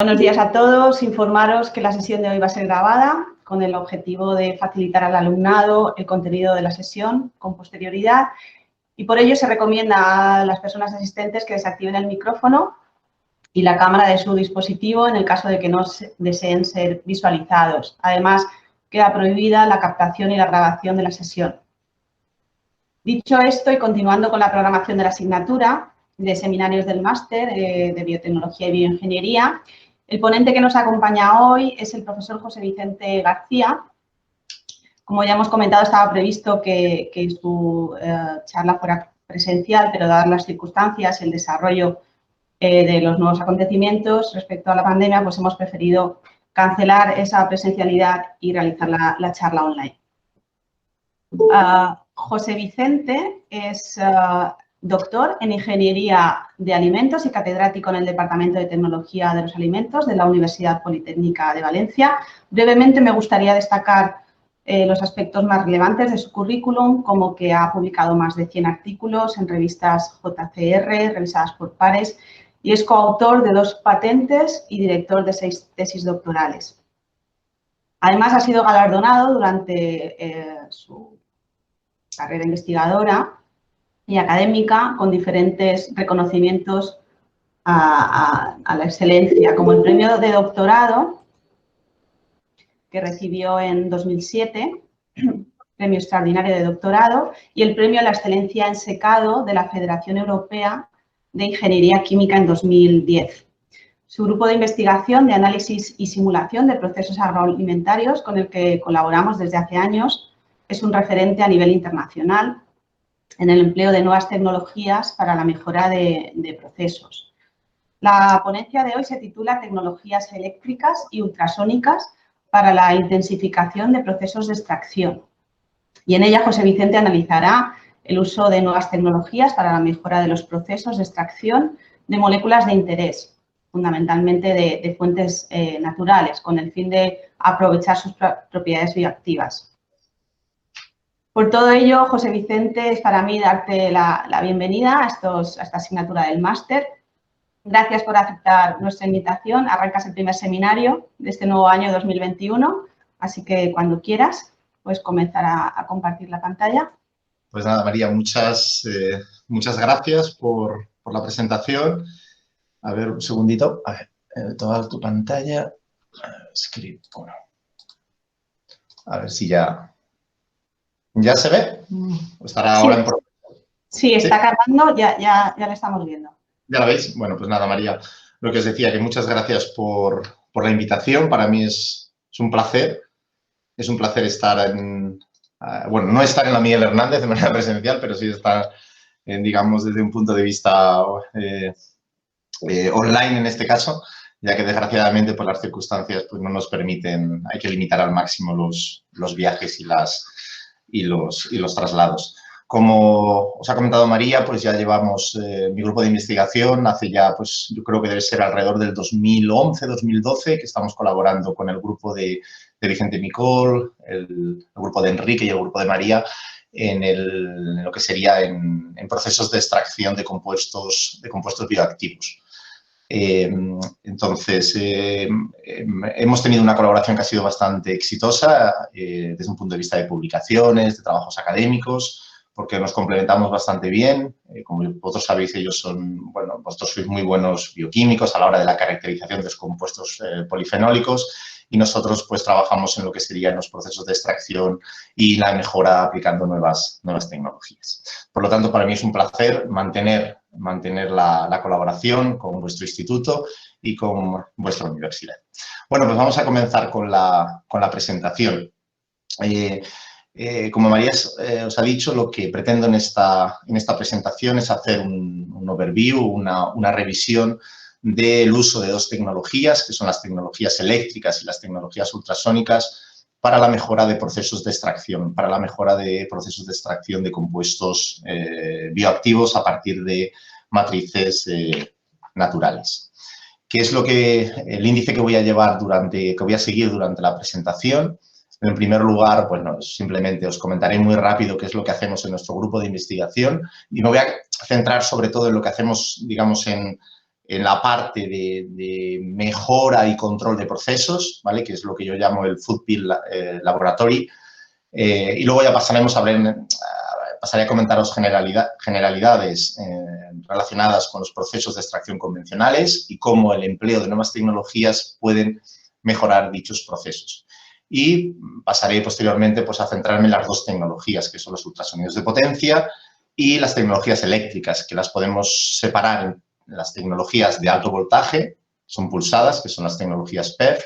Buenos días a todos. Informaros que la sesión de hoy va a ser grabada con el objetivo de facilitar al alumnado el contenido de la sesión con posterioridad y por ello se recomienda a las personas asistentes que desactiven el micrófono y la cámara de su dispositivo en el caso de que no deseen ser visualizados. Además, queda prohibida la captación y la grabación de la sesión. Dicho esto y continuando con la programación de la asignatura de seminarios del máster de Biotecnología y Bioingeniería, el ponente que nos acompaña hoy es el profesor José Vicente García. Como ya hemos comentado, estaba previsto que su charla fuera presencial, pero dadas las circunstancias, el desarrollo de los nuevos acontecimientos respecto a la pandemia, pues hemos preferido cancelar esa presencialidad y realizar la charla online. José Vicente es doctor en Ingeniería de Alimentos y catedrático en el Departamento de Tecnología de los Alimentos de la Universidad Politécnica de Valencia. Brevemente me gustaría destacar los aspectos más relevantes de su currículum, como que ha publicado más de 100 artículos en revistas JCR, revisadas por pares, y es coautor de 2 patentes y director de 6 tesis doctorales. Además, ha sido galardonado durante su carrera investigadora y académica con diferentes reconocimientos a la excelencia, como el premio de doctorado que recibió en 2007, premio extraordinario de doctorado, y el premio a la excelencia en secado de la Federación Europea de Ingeniería Química en 2010. Su grupo de investigación de análisis y simulación de procesos agroalimentarios, con el que colaboramos desde hace años, es un referente a nivel internacional en el empleo de nuevas tecnologías para la mejora de procesos. La ponencia de hoy se titula Tecnologías eléctricas y ultrasónicas para la intensificación de procesos de extracción. Y en ella José Vicente analizará el uso de nuevas tecnologías para la mejora de los procesos de extracción de moléculas de interés, fundamentalmente de fuentes naturales, con el fin de aprovechar sus propiedades bioactivas. Por todo ello, José Vicente, es para mí darte la bienvenida a esta asignatura del máster. Gracias por aceptar nuestra invitación. Arrancas el primer seminario de este nuevo año 2021, así que cuando quieras puedes comenzar a compartir la pantalla. Pues nada, María, muchas gracias por la presentación. A ver, un segundito. A ver, toda tu pantalla. Script, bueno. A ver si ya se ve. ¿Estará ahora en progreso? Sí, está cargando, ya la estamos viendo. ¿Ya la veis? Bueno, pues nada, María, lo que os decía, que muchas gracias por la invitación. Para mí es un placer. Es un placer estar bueno, no estar en la Miguel Hernández de manera presencial, pero sí estar, digamos, desde un punto de vista online en este caso, ya que desgraciadamente por las circunstancias pues, no nos permiten, hay que limitar al máximo los viajes y los traslados. Como os ha comentado María, pues ya llevamos mi grupo de investigación hace ya, pues yo creo que debe ser alrededor del 2011-2012, que estamos colaborando con el grupo de Vicente Micol, el grupo de Enrique y el grupo de María en lo que sería en procesos de extracción de compuestos bioactivos. Entonces, hemos tenido una colaboración que ha sido bastante exitosa desde un punto de vista de publicaciones, de trabajos académicos, porque nos complementamos bastante bien. Como vosotros sabéis, vosotros sois muy buenos bioquímicos a la hora de la caracterización de los compuestos polifenólicos y nosotros pues trabajamos en lo que serían los procesos de extracción y la mejora aplicando nuevas tecnologías. Por lo tanto, para mí es un placer mantener la colaboración con vuestro instituto y con vuestra universidad. Bueno, pues vamos a comenzar con la presentación. Como María os ha dicho, lo que pretendo en esta presentación es hacer un overview, una revisión del uso de 2 tecnologías, que son las tecnologías eléctricas y las tecnologías ultrasónicas, para la mejora de procesos de extracción, de compuestos bioactivos a partir de matrices naturales. ¿Qué es el índice que voy a seguir durante la presentación? En primer lugar, bueno, simplemente os comentaré muy rápido qué es lo que hacemos en nuestro grupo de investigación y me voy a centrar sobre todo en lo que hacemos, digamos, en en la parte de mejora y control de procesos, ¿vale? Que es lo que yo llamo el Food Bill Laboratory. Y luego ya pasaremos pasaré a comentaros generalidades relacionadas con los procesos de extracción convencionales y cómo el empleo de nuevas tecnologías pueden mejorar dichos procesos. Y pasaré posteriormente pues, a centrarme en las dos tecnologías, que son los ultrasonidos de potencia y las tecnologías eléctricas, que las podemos separar en las tecnologías de alto voltaje, son pulsadas, que son las tecnologías PEF,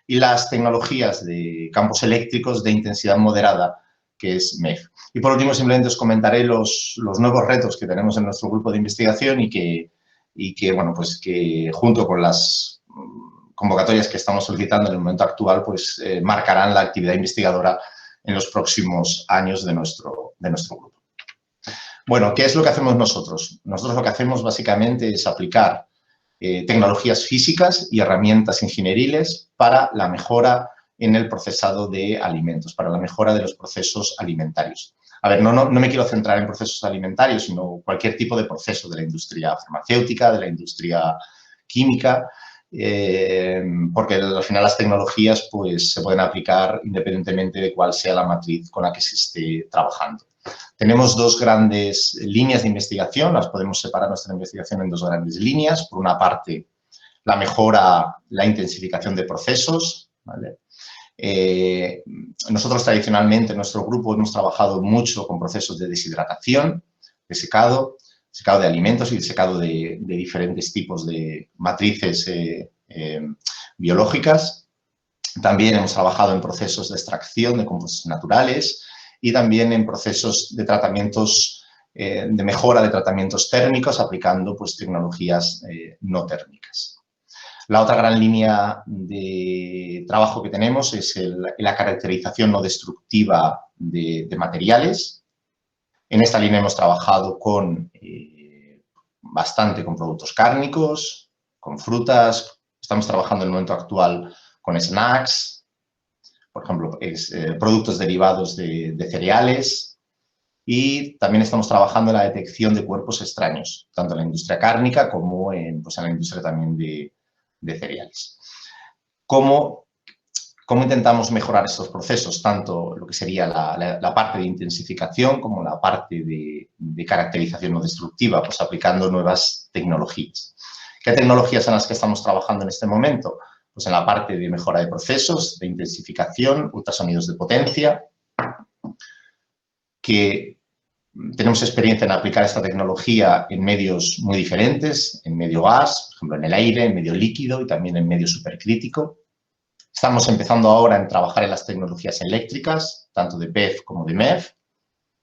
y las tecnologías de campos eléctricos de intensidad moderada, que es MEF. Y por último, simplemente os comentaré los nuevos retos que tenemos en nuestro grupo de investigación y que bueno, pues que junto con las convocatorias que estamos solicitando en el momento actual, pues marcarán la actividad investigadora en los próximos años de nuestro grupo. Bueno, ¿qué es lo que hacemos nosotros? Nosotros lo que hacemos básicamente es aplicar tecnologías físicas y herramientas ingenieriles para la mejora en el procesado de alimentos, para la mejora de los procesos alimentarios. A ver, no me quiero centrar en procesos alimentarios, sino cualquier tipo de proceso de la industria farmacéutica, de la industria química, porque al final las tecnologías pues, se pueden aplicar independientemente de cuál sea la matriz con la que se esté trabajando. Tenemos dos grandes líneas de investigación, las podemos separar nuestra investigación en dos grandes líneas. Por una parte, la mejora, la intensificación de procesos, ¿vale? Nosotros tradicionalmente en nuestro grupo hemos trabajado mucho con procesos de deshidratación, de secado de alimentos y de secado de diferentes tipos de matrices biológicas. También hemos trabajado en procesos de extracción de compuestos naturales y también en procesos de tratamientos, de mejora de tratamientos térmicos aplicando pues, tecnologías no térmicas. La otra gran línea de trabajo que tenemos es la caracterización no destructiva de materiales. En esta línea hemos trabajado bastante con productos cárnicos, con frutas. Estamos trabajando en el momento actual con snacks, por ejemplo, productos derivados de cereales. Y también estamos trabajando en la detección de cuerpos extraños, tanto en la industria cárnica como pues en la industria también de cereales. ¿Cómo intentamos mejorar estos procesos? Tanto lo que sería la parte de intensificación como la parte de caracterización no destructiva, pues aplicando nuevas tecnologías. ¿Qué tecnologías son las que estamos trabajando en este momento? Pues en la parte de mejora de procesos, de intensificación, ultrasonidos de potencia, que tenemos experiencia en aplicar esta tecnología en medios muy diferentes, en medio gas, por ejemplo, en el aire, en medio líquido y también en medio supercrítico. Estamos empezando ahora en trabajar en las tecnologías eléctricas, tanto de PEF como de MEF,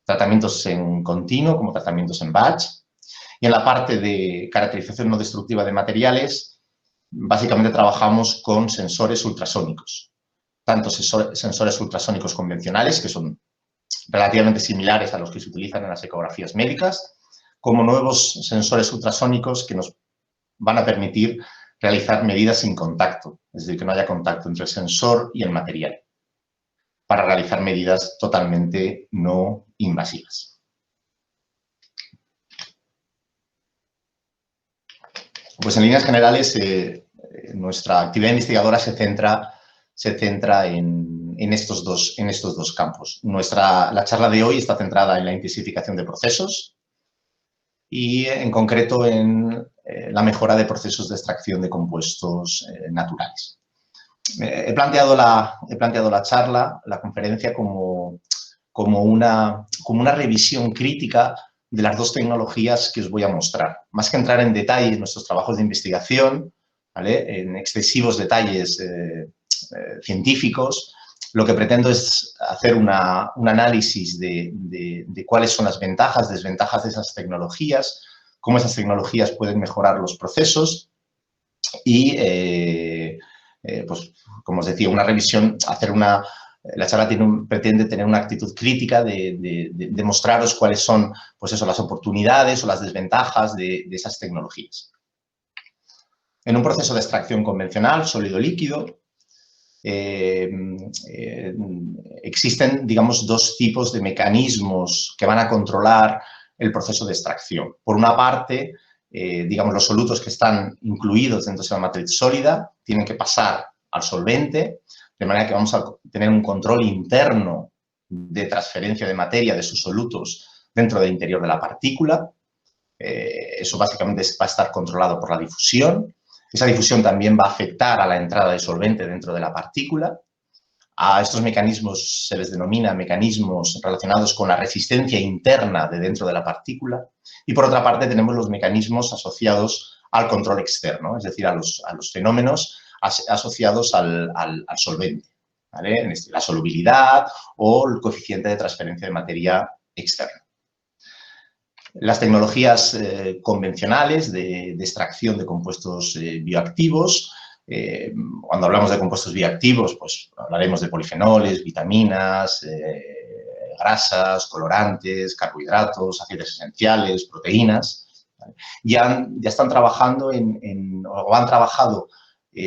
tratamientos en continuo como tratamientos en batch. Y en la parte de caracterización no destructiva de materiales, básicamente trabajamos con sensores ultrasónicos, tanto sensores ultrasónicos convencionales, que son relativamente similares a los que se utilizan en las ecografías médicas, como nuevos sensores ultrasónicos que nos van a permitir realizar medidas sin contacto, es decir, que no haya contacto entre el sensor y el material, para realizar medidas totalmente no invasivas. Pues en líneas generales, nuestra actividad investigadora se centra en estos dos campos. La charla de hoy está centrada en la intensificación de procesos y, en concreto, en la mejora de procesos de extracción de compuestos naturales. He planteado la charla, la conferencia, como una revisión crítica de las dos tecnologías que os voy a mostrar. Más que entrar en detalle en nuestros trabajos de investigación, ¿vale?, en excesivos detalles científicos, lo que pretendo es hacer un análisis de cuáles son las ventajas, desventajas de esas tecnologías, cómo esas tecnologías pueden mejorar los procesos y, pues, como os decía, una revisión, la charla pretende tener una actitud crítica de mostraros cuáles son, pues eso, las oportunidades o las desventajas de esas tecnologías. En un proceso de extracción convencional, sólido-líquido, existen, digamos, dos tipos de mecanismos que van a controlar el proceso de extracción. Por una parte, digamos, los solutos que están incluidos dentro de esa matriz sólida tienen que pasar al solvente, de manera que vamos a tener un control interno de transferencia de materia de esos solutos dentro del interior de la partícula. Eso básicamente va a estar controlado por la difusión. Esa difusión también va a afectar a la entrada de solvente dentro de la partícula. A estos mecanismos se les denomina mecanismos relacionados con la resistencia interna de dentro de la partícula. Y por otra parte tenemos los mecanismos asociados al control externo, es decir, a los fenómenos asociados al solvente, ¿vale? La solubilidad o el coeficiente de transferencia de materia externa. Las tecnologías convencionales de extracción de compuestos bioactivos. Cuando hablamos de compuestos bioactivos, pues hablaremos de polifenoles, vitaminas, grasas, colorantes, carbohidratos, aceites esenciales, proteínas. ¿Vale? Ya están trabajando o han trabajado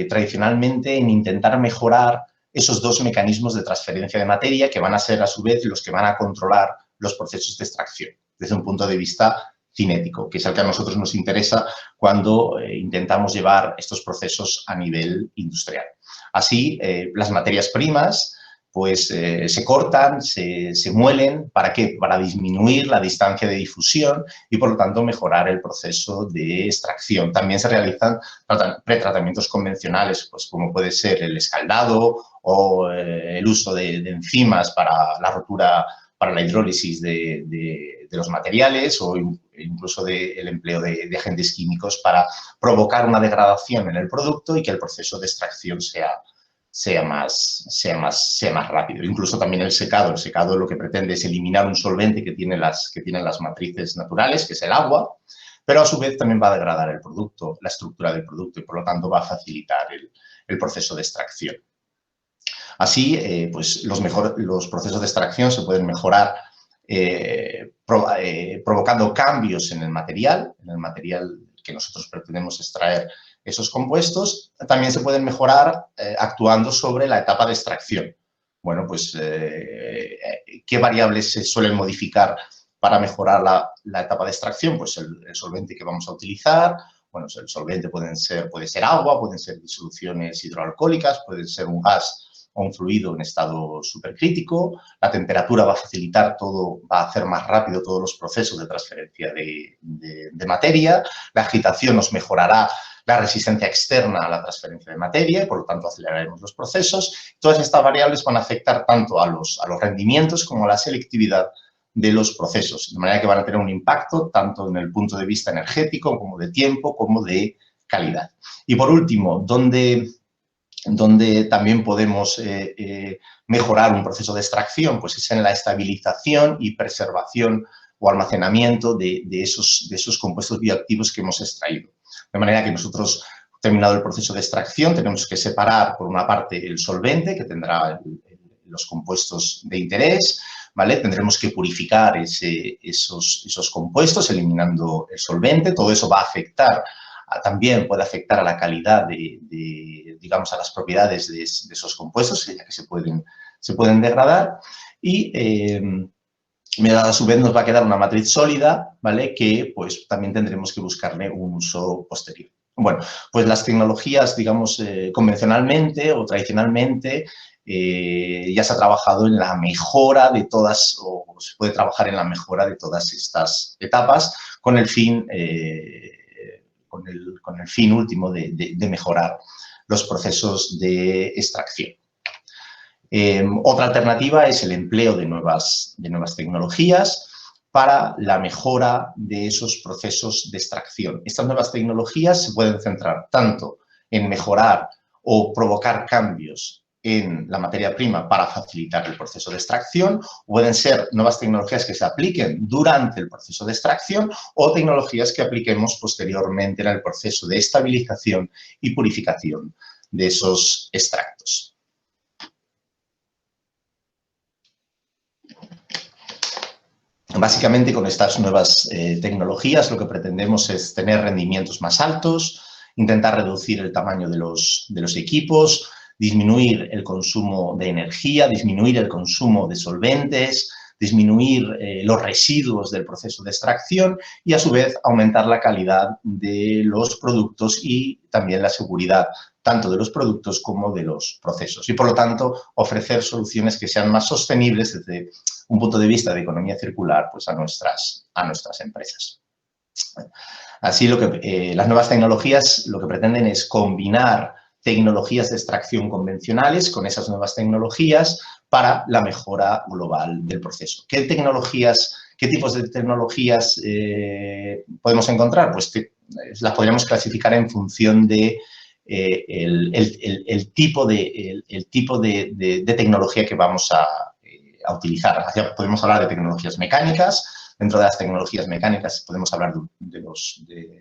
tradicionalmente en intentar mejorar esos dos mecanismos de transferencia de materia que van a ser a su vez los que van a controlar los procesos de extracción desde un punto de vista cinético, que es el que a nosotros nos interesa cuando intentamos llevar estos procesos a nivel industrial. Así, las materias primas pues, se cortan, se muelen, ¿para qué? Para disminuir la distancia de difusión y, por lo tanto, mejorar el proceso de extracción. También se realizan pretratamientos convencionales, pues, como puede ser el escaldado o el uso de enzimas para la rotura, para la hidrólisis de los materiales o incluso el empleo de agentes químicos para provocar una degradación en el producto y que el proceso de extracción sea más rápido. Incluso también el secado. El secado lo que pretende es eliminar un solvente que tienen las matrices naturales, que es el agua, pero a su vez también va a degradar el producto, la estructura del producto y por lo tanto va a facilitar el proceso de extracción. Así, pues los procesos de extracción se pueden mejorar provocando cambios en el material que nosotros pretendemos extraer esos compuestos. También se pueden mejorar actuando sobre la etapa de extracción. Bueno, pues, ¿qué variables se suelen modificar para mejorar la etapa de extracción? Pues el solvente que vamos a utilizar. Bueno, el solvente puede ser agua, pueden ser disoluciones hidroalcohólicas, puede ser un gas o un fluido en estado supercrítico. La temperatura va a facilitar todo, va a hacer más rápido todos los procesos de transferencia de materia. La agitación nos mejorará la resistencia externa a la transferencia de materia y, por lo tanto, aceleraremos los procesos. Todas estas variables van a afectar tanto a los rendimientos como a la selectividad de los procesos, de manera que van a tener un impacto tanto en el punto de vista energético como de tiempo, como de calidad. Y, por último, donde también podemos mejorar un proceso de extracción, pues es en la estabilización y preservación o almacenamiento de esos compuestos bioactivos que hemos extraído. De manera que nosotros, terminado el proceso de extracción, tenemos que separar, por una parte, el solvente, que tendrá los compuestos de interés, ¿vale? Tendremos que purificar esos compuestos, eliminando el solvente. Todo eso va a afectar, también puede afectar a la calidad digamos, a las propiedades de esos compuestos, ya que se pueden degradar. Y a su vez nos va a quedar una matriz sólida, ¿vale? Que pues también tendremos que buscarle un uso posterior. Bueno, pues las tecnologías, digamos, convencionalmente o tradicionalmente, ya se ha trabajado en la mejora de todas, o se puede trabajar en la mejora de todas estas etapas con el fin último de mejorar los procesos de extracción. Otra alternativa es el empleo de nuevas tecnologías para la mejora de esos procesos de extracción. Estas nuevas tecnologías se pueden centrar tanto en mejorar o provocar cambios en la materia prima para facilitar el proceso de extracción, o pueden ser nuevas tecnologías que se apliquen durante el proceso de extracción o tecnologías que apliquemos posteriormente en el proceso de estabilización y purificación de esos extractos. Básicamente, con estas nuevas tecnologías lo que pretendemos es tener rendimientos más altos, intentar reducir el tamaño de los equipos, disminuir el consumo de energía, disminuir el consumo de solventes, disminuir los residuos del proceso de extracción y, a su vez, aumentar la calidad de los productos y también la seguridad tanto de los productos como de los procesos. Y, por lo tanto, ofrecer soluciones que sean más sostenibles desde un punto de vista de economía circular, pues, a nuestras empresas. Así, las nuevas tecnologías lo que pretenden es combinar tecnologías de extracción convencionales con esas nuevas tecnologías para la mejora global del proceso. ¿Qué tipos de tecnologías podemos encontrar? Pues las podríamos clasificar en función de el tipo de tecnología que vamos a utilizar. Podemos hablar de tecnologías mecánicas. Dentro de las tecnologías mecánicas podemos hablar de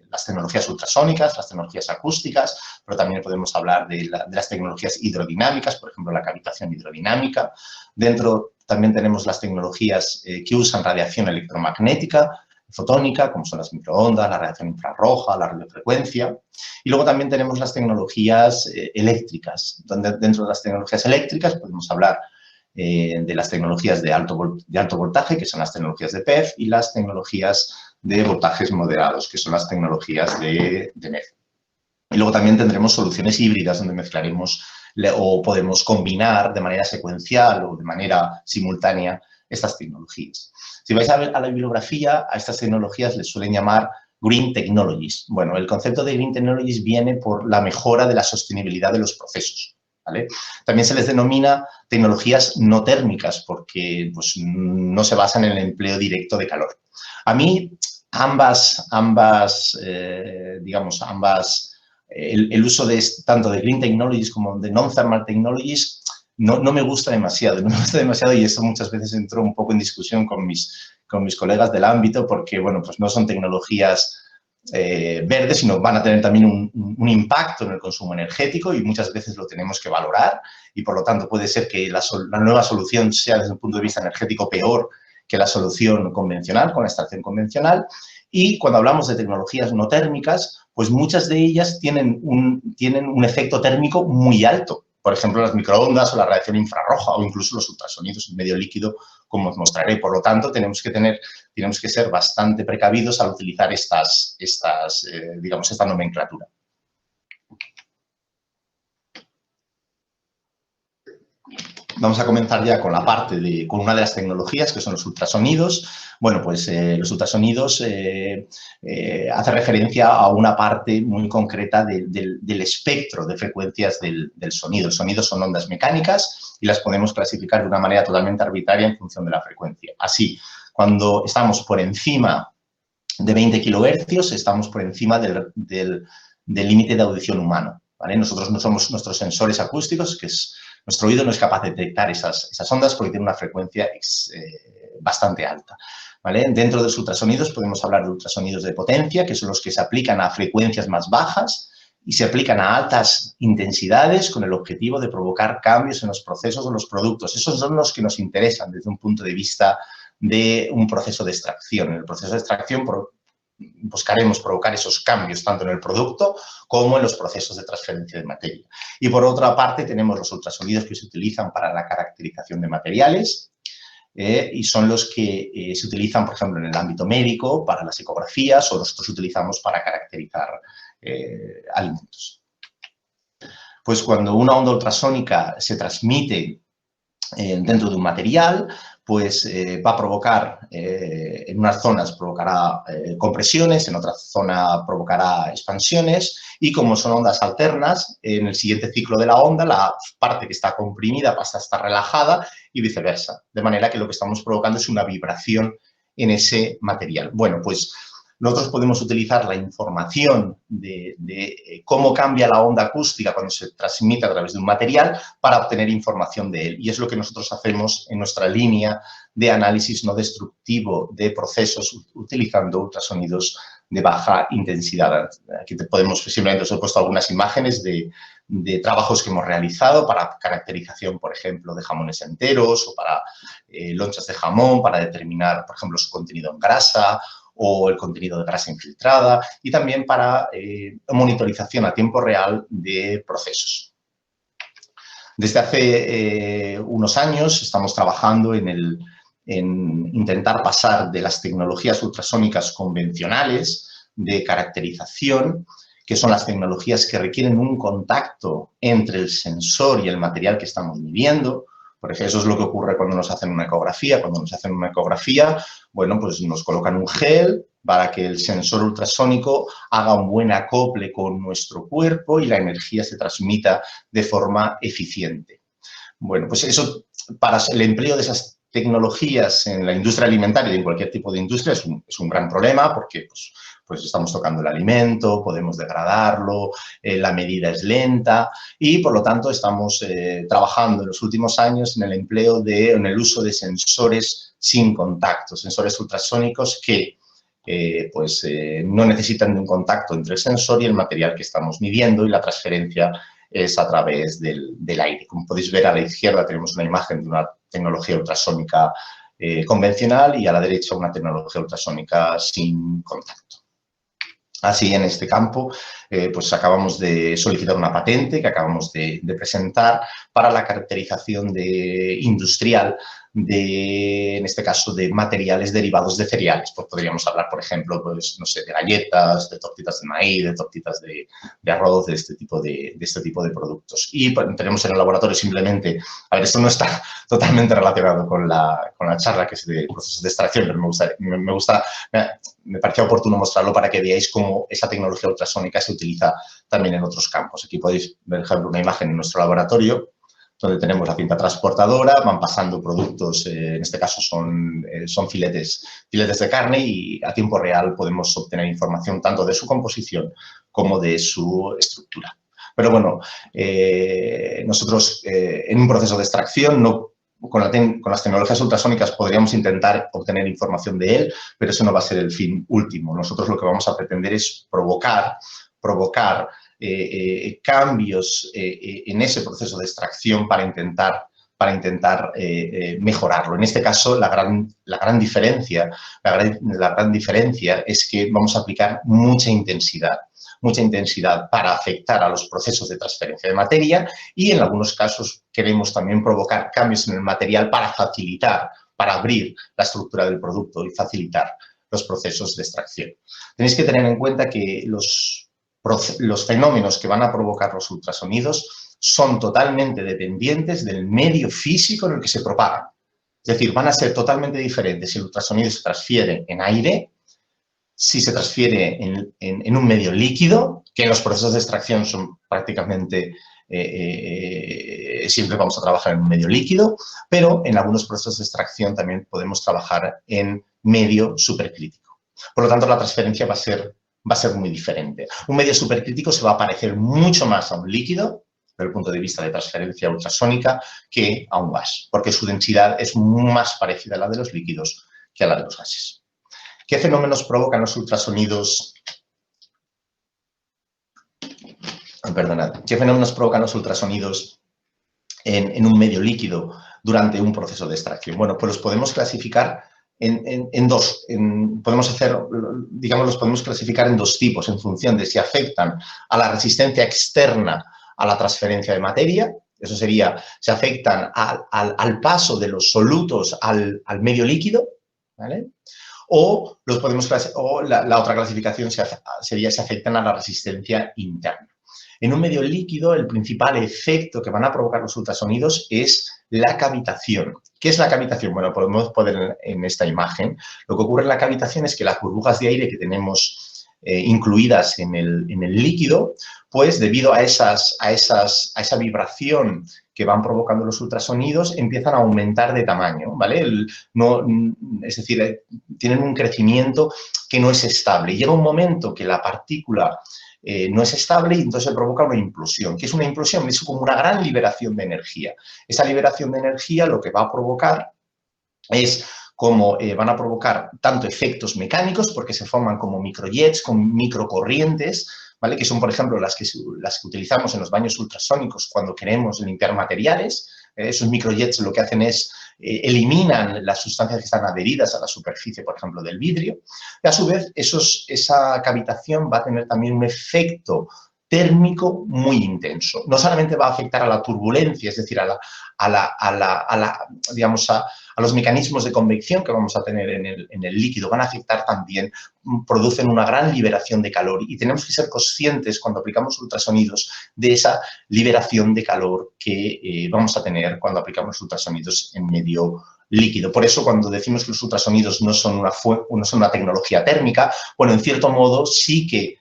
las tecnologías ultrasónicas, las tecnologías acústicas, pero también podemos hablar de las tecnologías hidrodinámicas, por ejemplo, la cavitación hidrodinámica. Dentro también tenemos las tecnologías que usan radiación electromagnética, fotónica, como son las microondas, la radiación infrarroja, la radiofrecuencia. Y luego también tenemos las tecnologías eléctricas, donde dentro de las tecnologías eléctricas podemos hablar de las tecnologías de alto voltaje, que son las tecnologías de PEF, y las tecnologías de voltajes moderados, que son las tecnologías de NEF. Y luego también tendremos soluciones híbridas donde mezclaremos o podemos combinar de manera secuencial o de manera simultánea estas tecnologías. Si vais a ver a la bibliografía, a estas tecnologías les suelen llamar Green Technologies. Bueno, el concepto de Green Technologies viene por la mejora de la sostenibilidad de los procesos, ¿vale? También se les denomina tecnologías no térmicas porque, pues, no se basan en el empleo directo de calor. A mí el uso tanto de Green Technologies como de Non-Thermal Technologies no me gusta demasiado. No me gusta demasiado y eso muchas veces entró un poco en discusión con mis colegas del ámbito porque, bueno, pues no son tecnologías verdes, sino van a tener también un impacto en el consumo energético y muchas veces lo tenemos que valorar y, por lo tanto, puede ser que la nueva solución sea, desde un punto de vista energético, peor que la solución convencional, con la extracción convencional. Y cuando hablamos de tecnologías no térmicas, pues muchas de ellas tienen un efecto térmico muy alto. Por ejemplo, las microondas o la radiación infrarroja o incluso los ultrasonidos en medio líquido, como os mostraré. Por lo tanto, tenemos que ser bastante precavidos al utilizar esta nomenclatura. Vamos a comenzar ya con con una de las tecnologías, que son los ultrasonidos. Bueno, pues los ultrasonidos hace referencia a una parte muy concreta del espectro de frecuencias del sonido. El sonido son ondas mecánicas y las podemos clasificar de una manera totalmente arbitraria en función de la frecuencia. Así, cuando estamos por encima de 20 kilohercios, estamos por encima del límite de audición humano, ¿vale? Nosotros no somos nuestros sensores acústicos, nuestro oído no es capaz de detectar esas ondas porque tiene una frecuencia bastante alta, ¿vale? Dentro de los ultrasonidos podemos hablar de ultrasonidos de potencia, que son los que se aplican a frecuencias más bajas y se aplican a altas intensidades con el objetivo de provocar cambios en los procesos o los productos. Esos son los que nos interesan desde un punto de vista de un proceso de extracción. En el proceso de extracción buscaremos provocar esos cambios tanto en el producto como en los procesos de transferencia de materia. Y por otra parte tenemos los ultrasonidos que se utilizan para la caracterización de materiales y son los que se utilizan, por ejemplo, en el ámbito médico para las ecografías o nosotros utilizamos para caracterizar alimentos. Pues cuando una onda ultrasónica se transmite dentro de un material, pues va a provocar, en unas zonas provocará compresiones, en otras zonas provocará expansiones y como son ondas alternas, en el siguiente ciclo de la onda, la parte que está comprimida pasa a estar relajada y viceversa. De manera que lo que estamos provocando es una vibración en ese material. Bueno, pues nosotros podemos utilizar la información de cómo cambia la onda acústica cuando se transmite a través de un material para obtener información de él. Y es lo que nosotros hacemos en nuestra línea de análisis no destructivo de procesos utilizando ultrasonidos de baja intensidad. Aquí simplemente os he puesto algunas imágenes de trabajos que hemos realizado para caracterización, por ejemplo, de jamones enteros o para lonchas de jamón, para determinar, por ejemplo, su contenido en grasa o el contenido de grasa infiltrada y también para monitorización a tiempo real de procesos. Desde hace unos años estamos trabajando en en intentar pasar de las tecnologías ultrasónicas convencionales de caracterización, que son las tecnologías que requieren un contacto entre el sensor y el material que estamos midiendo. Por ejemplo, eso es lo que ocurre cuando nos hacen una ecografía. Cuando nos hacen una ecografía, bueno, pues nos colocan un gel para que el sensor ultrasónico haga un buen acople con nuestro cuerpo y la energía se transmita de forma eficiente. Bueno, pues eso, para el empleo de esas tecnologías en la industria alimentaria y en cualquier tipo de industria es un gran problema porque pues estamos tocando el alimento, podemos degradarlo, la medida es lenta y, por lo tanto, estamos trabajando en los últimos años en el empleo en el uso de sensores sin contacto, sensores ultrasónicos que no necesitan de un contacto entre el sensor y el material que estamos midiendo y la transferencia es a través del aire. Como podéis ver, a la izquierda tenemos una imagen de una tecnología ultrasónica convencional y a la derecha una tecnología ultrasónica sin contacto. Así, en este campo, pues acabamos de solicitar una patente que acabamos de presentar para la caracterización industrial en este caso, de materiales derivados de cereales. Pues podríamos hablar, por ejemplo, pues, no sé, de galletas, de tortitas de maíz, de tortitas de arroz, de este tipo de productos. Y pues, tenemos en el laboratorio simplemente, a ver, esto no está totalmente relacionado con la charla que es de procesos de extracción, pero me parecía oportuno mostrarlo para que veáis cómo esa tecnología ultrasónica se utiliza también en otros campos. Aquí podéis ver, por ejemplo, una imagen en nuestro laboratorio donde tenemos la cinta transportadora, van pasando productos, en este caso son filetes de carne y a tiempo real podemos obtener información tanto de su composición como de su estructura. Pero bueno, nosotros en un proceso de extracción con las tecnologías ultrasónicas podríamos intentar obtener información de él, pero eso no va a ser el fin último. Nosotros lo que vamos a pretender es provocar cambios en ese proceso de extracción para intentar mejorarlo. En este caso, la gran diferencia es que vamos a aplicar mucha intensidad para afectar a los procesos de transferencia de materia y en algunos casos queremos también provocar cambios en el material para abrir la estructura del producto y facilitar los procesos de extracción. Tenéis que tener en cuenta que los fenómenos que van a provocar los ultrasonidos son totalmente dependientes del medio físico en el que se propagan. Es decir, van a ser totalmente diferentes si el ultrasonido se transfiere en aire, si se transfiere en un medio líquido, que en los procesos de extracción son prácticamente siempre vamos a trabajar en un medio líquido, pero en algunos procesos de extracción también podemos trabajar en medio supercrítico. Por lo tanto, la transferencia va a ser muy diferente. Un medio supercrítico se va a parecer mucho más a un líquido, desde el punto de vista de transferencia ultrasónica, que a un gas, porque su densidad es más parecida a la de los líquidos que a la de los gases. ¿Qué fenómenos provocan los ultrasonidos? Perdonad. ¿Qué fenómenos provocan los ultrasonidos en un medio líquido durante un proceso de extracción? Bueno, pues los podemos clasificar en dos. Los podemos clasificar en dos tipos en función de si afectan a la resistencia externa a la transferencia de materia. Eso sería, si afectan al paso de los solutos al medio líquido, ¿vale? O la otra clasificación sería si afectan a la resistencia interna. En un medio líquido, el principal efecto que van a provocar los ultrasonidos es la cavitación. ¿Qué es la cavitación? Bueno, podemos poner en esta imagen. Lo que ocurre en la cavitación es que las burbujas de aire que tenemos incluidas en el líquido, pues debido a esa vibración que van provocando los ultrasonidos, empiezan a aumentar de tamaño, ¿vale? Es decir, tienen un crecimiento que no es estable. Llega un momento que la partícula no es estable y entonces se provoca una implosión. ¿Qué es una implosión? Es como una gran liberación de energía. Esa liberación de energía lo que va a provocar es como van a provocar tanto efectos mecánicos, porque se forman como microjets con microcorrientes, ¿vale? Que son, por ejemplo, las que utilizamos en los baños ultrasónicos cuando queremos limpiar materiales. Esos microjets lo que hacen es eliminan las sustancias que están adheridas a la superficie, por ejemplo, del vidrio. Y a su vez, esa cavitación va a tener también un efecto térmico muy intenso. No solamente va a afectar a la turbulencia, es decir, digamos, a los mecanismos de convección que vamos a tener en el líquido, van a afectar también, producen una gran liberación de calor y tenemos que ser conscientes cuando aplicamos ultrasonidos de esa liberación de calor que vamos a tener cuando aplicamos ultrasonidos en medio líquido. Por eso, cuando decimos que los ultrasonidos no son una tecnología térmica, bueno, en cierto modo sí que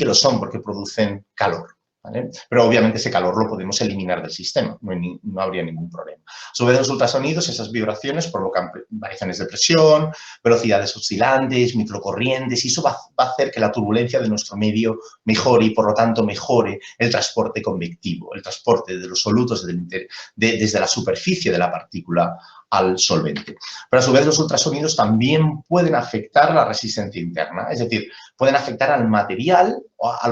lo son porque producen calor, ¿vale? Pero obviamente ese calor lo podemos eliminar del sistema, no habría ningún problema. A su vez, los ultrasonidos, esas vibraciones provocan variaciones de presión, velocidades oscilantes, microcorrientes, y eso va a hacer que la turbulencia de nuestro medio mejore y, por lo tanto, mejore el transporte convectivo, el transporte de los solutos desde la superficie de la partícula al solvente. Pero a su vez los ultrasonidos también pueden afectar la resistencia interna, es decir, pueden afectar al material o a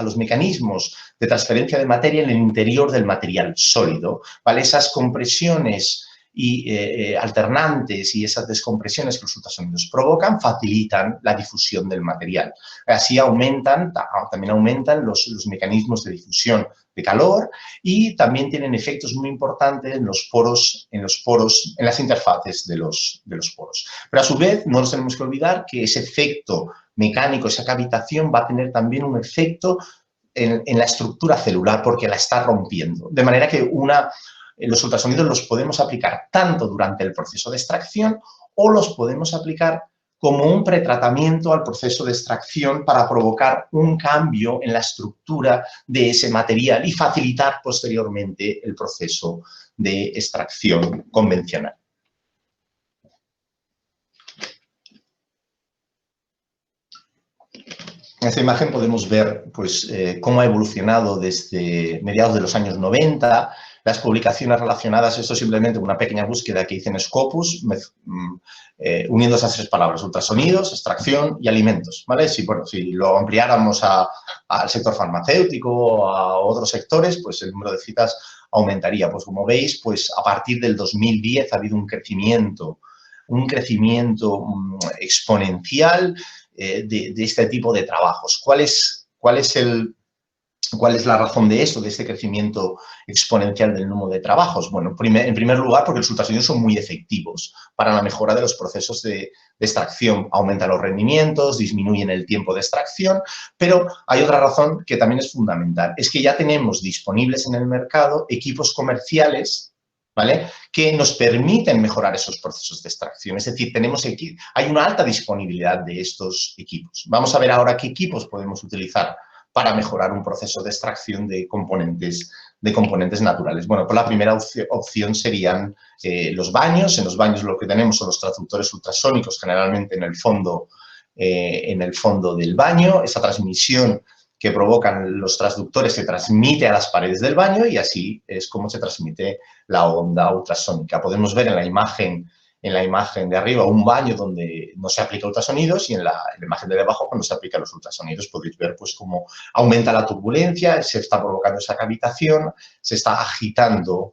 los mecanismos de transferencia de materia en el interior del material sólido, ¿vale? Esas compresiones y alternantes y esas descompresiones que los ultrasonidos provocan facilitan la difusión del material. Así también aumentan los mecanismos de difusión de calor y también tienen efectos muy importantes en los poros, en las interfaces de los poros. Pero a su vez no nos tenemos que olvidar que ese efecto mecánico, esa cavitación va a tener también un efecto en la estructura celular porque la está rompiendo. De manera que los ultrasonidos los podemos aplicar tanto durante el proceso de extracción o los podemos aplicar como un pretratamiento al proceso de extracción para provocar un cambio en la estructura de ese material y facilitar posteriormente el proceso de extracción convencional. En esta imagen podemos ver pues, cómo ha evolucionado desde mediados de los años 90 las publicaciones relacionadas. Esto es simplemente una pequeña búsqueda que hice en Scopus, uniendo esas tres palabras, ultrasonidos, extracción y alimentos, ¿vale? Si lo ampliáramos al sector farmacéutico o a otros sectores, pues el número de citas aumentaría. Pues como veis, pues a partir del 2010 ha habido un crecimiento exponencial de este tipo de trabajos. ¿Cuál es la razón de esto, de este crecimiento exponencial del número de trabajos? Bueno, en primer lugar, porque los ultrasonidos son muy efectivos para la mejora de los procesos de extracción. Aumentan los rendimientos, disminuyen el tiempo de extracción, pero hay otra razón que también es fundamental. Es que ya tenemos disponibles en el mercado equipos comerciales, ¿vale?, que nos permiten mejorar esos procesos de extracción. Es decir, hay una alta disponibilidad de estos equipos. Vamos a ver ahora qué equipos podemos utilizar para mejorar un proceso de extracción de componentes naturales. Bueno, pues la primera opción serían los baños. En los baños lo que tenemos son los transductores ultrasónicos, generalmente en el fondo del baño. Esa transmisión que provocan los transductores se transmite a las paredes del baño y así es como se transmite la onda ultrasónica. Podemos ver en la imagen de arriba un baño donde no se aplica ultrasonidos y en la imagen de debajo cuando se aplican los ultrasonidos. Podéis ver pues cómo aumenta la turbulencia, se está provocando esa cavitación, se está agitando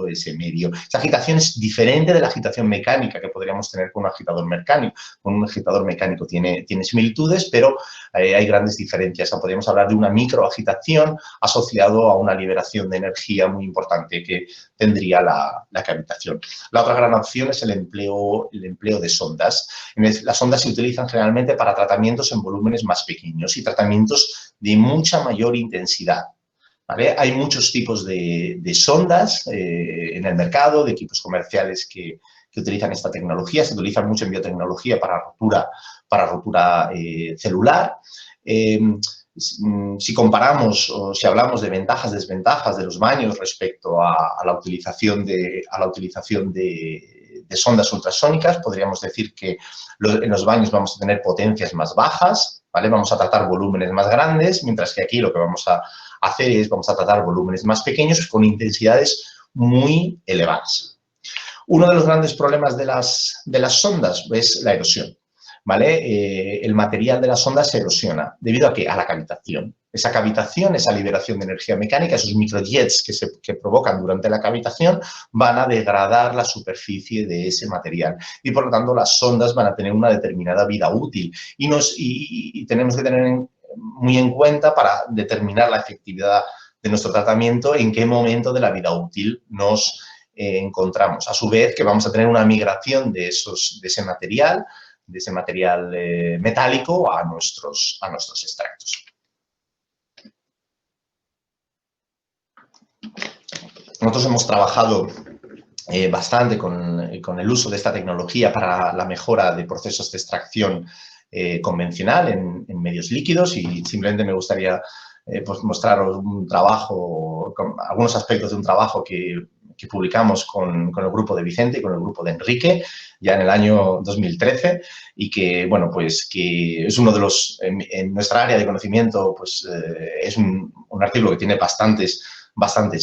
ese medio. Esa agitación es diferente de la agitación mecánica que podríamos tener con un agitador mecánico. Con un agitador mecánico tiene similitudes, pero hay grandes diferencias. Podríamos hablar de una microagitación asociado a una liberación de energía muy importante que tendría la cavitación. La otra gran opción es el empleo de sondas. Las sondas se utilizan generalmente para tratamientos en volúmenes más pequeños y tratamientos de mucha mayor intensidad, ¿vale? Hay muchos tipos de sondas en el mercado, de equipos comerciales que utilizan esta tecnología. Se utiliza mucho en biotecnología para rotura celular. Si comparamos o si hablamos de ventajas, desventajas de los baños respecto a la utilización de sondas ultrasónicas, podríamos decir que en los baños vamos a tener potencias más bajas, ¿vale? Vamos a tratar volúmenes más grandes, mientras que aquí lo que vamos a hacer es vamos a tratar volúmenes más pequeños con intensidades muy elevadas. Uno de los grandes problemas de las sondas es la erosión, ¿vale? El material de la sonda se erosiona. ¿Debido a qué? A la cavitación. Esa cavitación, esa liberación de energía mecánica, esos microjets que provocan durante la cavitación van a degradar la superficie de ese material y, por lo tanto, las sondas van a tener una determinada vida útil y tenemos que tener muy en cuenta para determinar la efectividad de nuestro tratamiento, en qué momento de la vida útil nos encontramos. A su vez, que vamos a tener una migración de ese material metálico a nuestros extractos. Nosotros hemos trabajado bastante con el uso de esta tecnología para la mejora de procesos de extracción convencional en medios líquidos, y simplemente me gustaría pues mostraros un trabajo, algunos aspectos de un trabajo que publicamos con el grupo de Vicente y con el grupo de Enrique ya en el año 2013, y que, bueno, pues que es uno de los, en nuestra área de conocimiento, pues es un artículo que tiene bastantes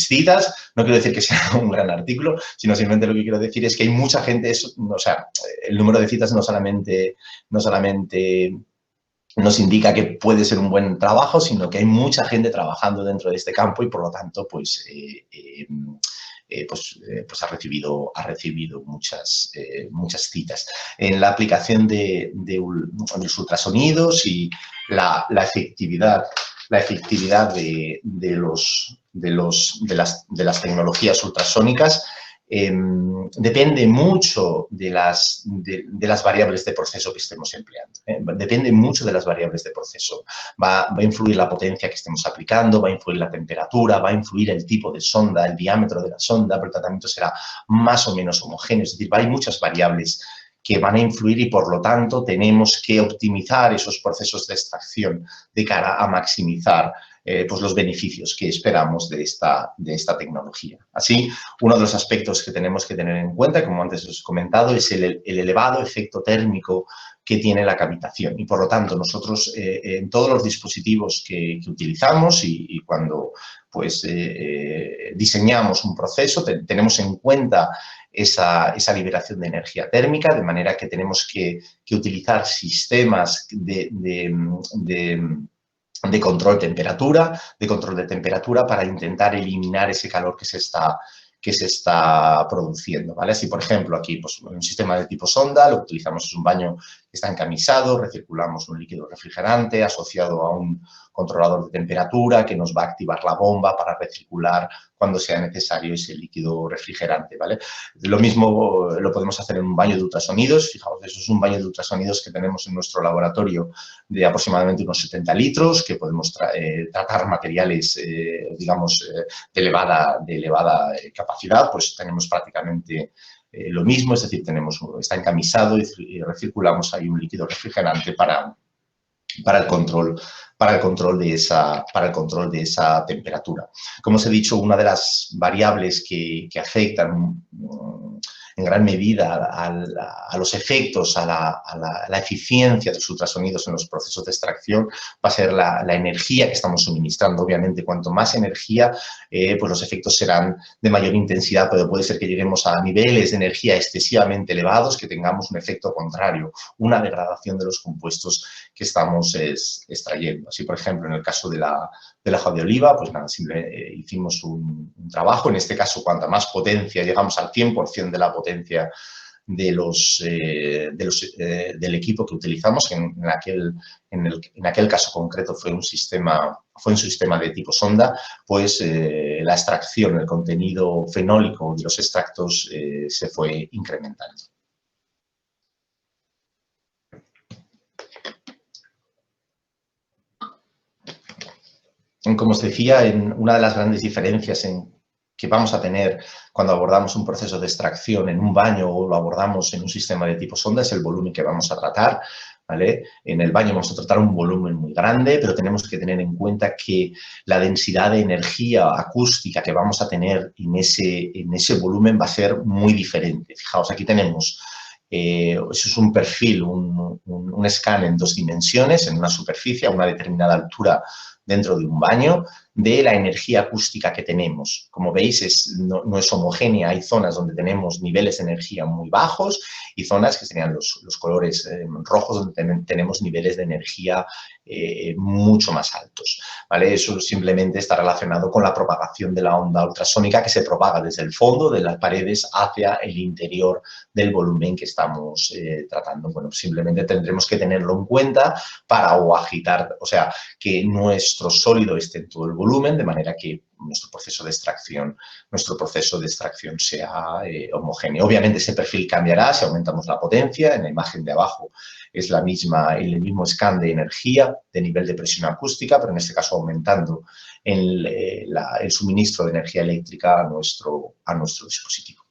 citas. No quiero decir que sea un gran artículo, sino simplemente lo que quiero decir es que hay mucha gente, o sea, el número de citas no solamente nos indica que puede ser un buen trabajo, sino que hay mucha gente trabajando dentro de este campo y, por lo tanto, pues ha recibido muchas citas. En la aplicación de los ultrasonidos y la efectividad de las tecnologías ultrasónicas depende mucho de las variables de proceso que estemos empleando. Depende mucho de las variables de proceso. Va a influir la potencia que estemos aplicando, va a influir la temperatura, va a influir el tipo de sonda, el diámetro de la sonda, pero el tratamiento será más o menos homogéneo. Es decir, hay muchas variables que van a influir y, por lo tanto, tenemos que optimizar esos procesos de extracción de cara a maximizar pues los beneficios que esperamos de esta tecnología. Así, uno de los aspectos que tenemos que tener en cuenta, como antes os he comentado, es el elevado efecto térmico que tiene la cavitación. Y, por lo tanto, nosotros en todos los dispositivos que utilizamos y cuando pues, diseñamos un proceso, tenemos en cuenta esa liberación de energía térmica, de manera que tenemos que utilizar sistemas de control de temperatura para intentar eliminar ese calor que se está produciendo, ¿vale? Así, por ejemplo, aquí pues, un sistema de tipo sonda, lo que utilizamos es un baño que está encamisado, recirculamos un líquido refrigerante asociado a un controlador de temperatura que nos va a activar la bomba para recircular cuando sea necesario ese líquido refrigerante, ¿vale? Lo mismo lo podemos hacer en un baño de ultrasonidos. Fijaos, eso es un baño de ultrasonidos que tenemos en nuestro laboratorio de aproximadamente unos 70 litros, que podemos tratar materiales, digamos, de elevada capacidad. Pues tenemos prácticamente lo mismo, es decir, está encamisado y recirculamos ahí un líquido refrigerante para el control de esa temperatura. Como os he dicho, una de las variables que afectan en gran medida a los efectos, a la eficiencia de los ultrasonidos en los procesos de extracción va a ser la energía que estamos suministrando. Obviamente, cuanto más energía, pues los efectos serán de mayor intensidad, pero puede ser que lleguemos a niveles de energía excesivamente elevados, que tengamos un efecto contrario, una degradación de los compuestos que estamos extrayendo. Así, por ejemplo, en el caso de la hoja de oliva, pues nada, hicimos un trabajo. En este caso, cuanta más potencia, llegamos al 100% de la potencia del equipo que utilizamos, que en aquel caso concreto fue un sistema de tipo sonda, pues la extracción, el contenido fenólico de los extractos se fue incrementando. Como os decía, una de las grandes diferencias que vamos a tener cuando abordamos un proceso de extracción en un baño o lo abordamos en un sistema de tipo sonda es el volumen que vamos a tratar, ¿vale? En el baño vamos a tratar un volumen muy grande, pero tenemos que tener en cuenta que la densidad de energía acústica que vamos a tener en ese volumen va a ser muy diferente. Fijaos, aquí tenemos, eso es un perfil, un escáner en 2 dimensiones, en una superficie a una determinada altura dentro de un baño de la energía acústica que tenemos. Como veis, no es homogénea. Hay zonas donde tenemos niveles de energía muy bajos y zonas que serían los colores rojos donde tenemos niveles de energía mucho más altos, ¿vale? Eso simplemente está relacionado con la propagación de la onda ultrasónica que se propaga desde el fondo de las paredes hacia el interior del volumen que estamos tratando. Bueno, simplemente tendremos que tenerlo en cuenta para agitar, o sea, que nuestro sólido esté en todo el volumen, de manera que nuestro proceso de extracción sea homogéneo. Obviamente ese perfil cambiará si aumentamos la potencia. En la imagen de abajo es el mismo scan de energía, de nivel de presión acústica, pero en este caso aumentando el suministro de energía eléctrica a nuestro dispositivo.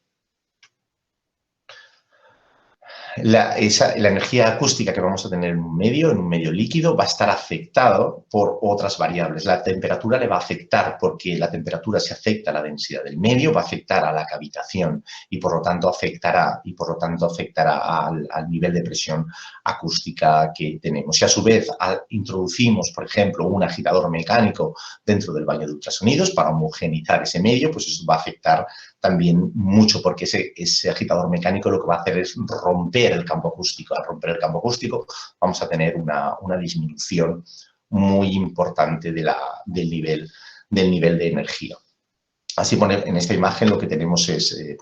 La energía acústica que vamos a tener en un medio líquido, va a estar afectado por otras variables. La temperatura le va a afectar porque la temperatura se afecta a la densidad del medio, va a afectar a la cavitación y por lo tanto afectará al nivel de presión acústica que tenemos. Si a su vez introducimos, por ejemplo, un agitador mecánico dentro del baño de ultrasonidos para homogeneizar ese medio, pues eso va a afectar también mucho porque ese agitador mecánico lo que va a hacer es romper el campo acústico. Al romper el campo acústico vamos a tener una disminución muy importante del nivel de energía. Así, en esta imagen lo que tenemos es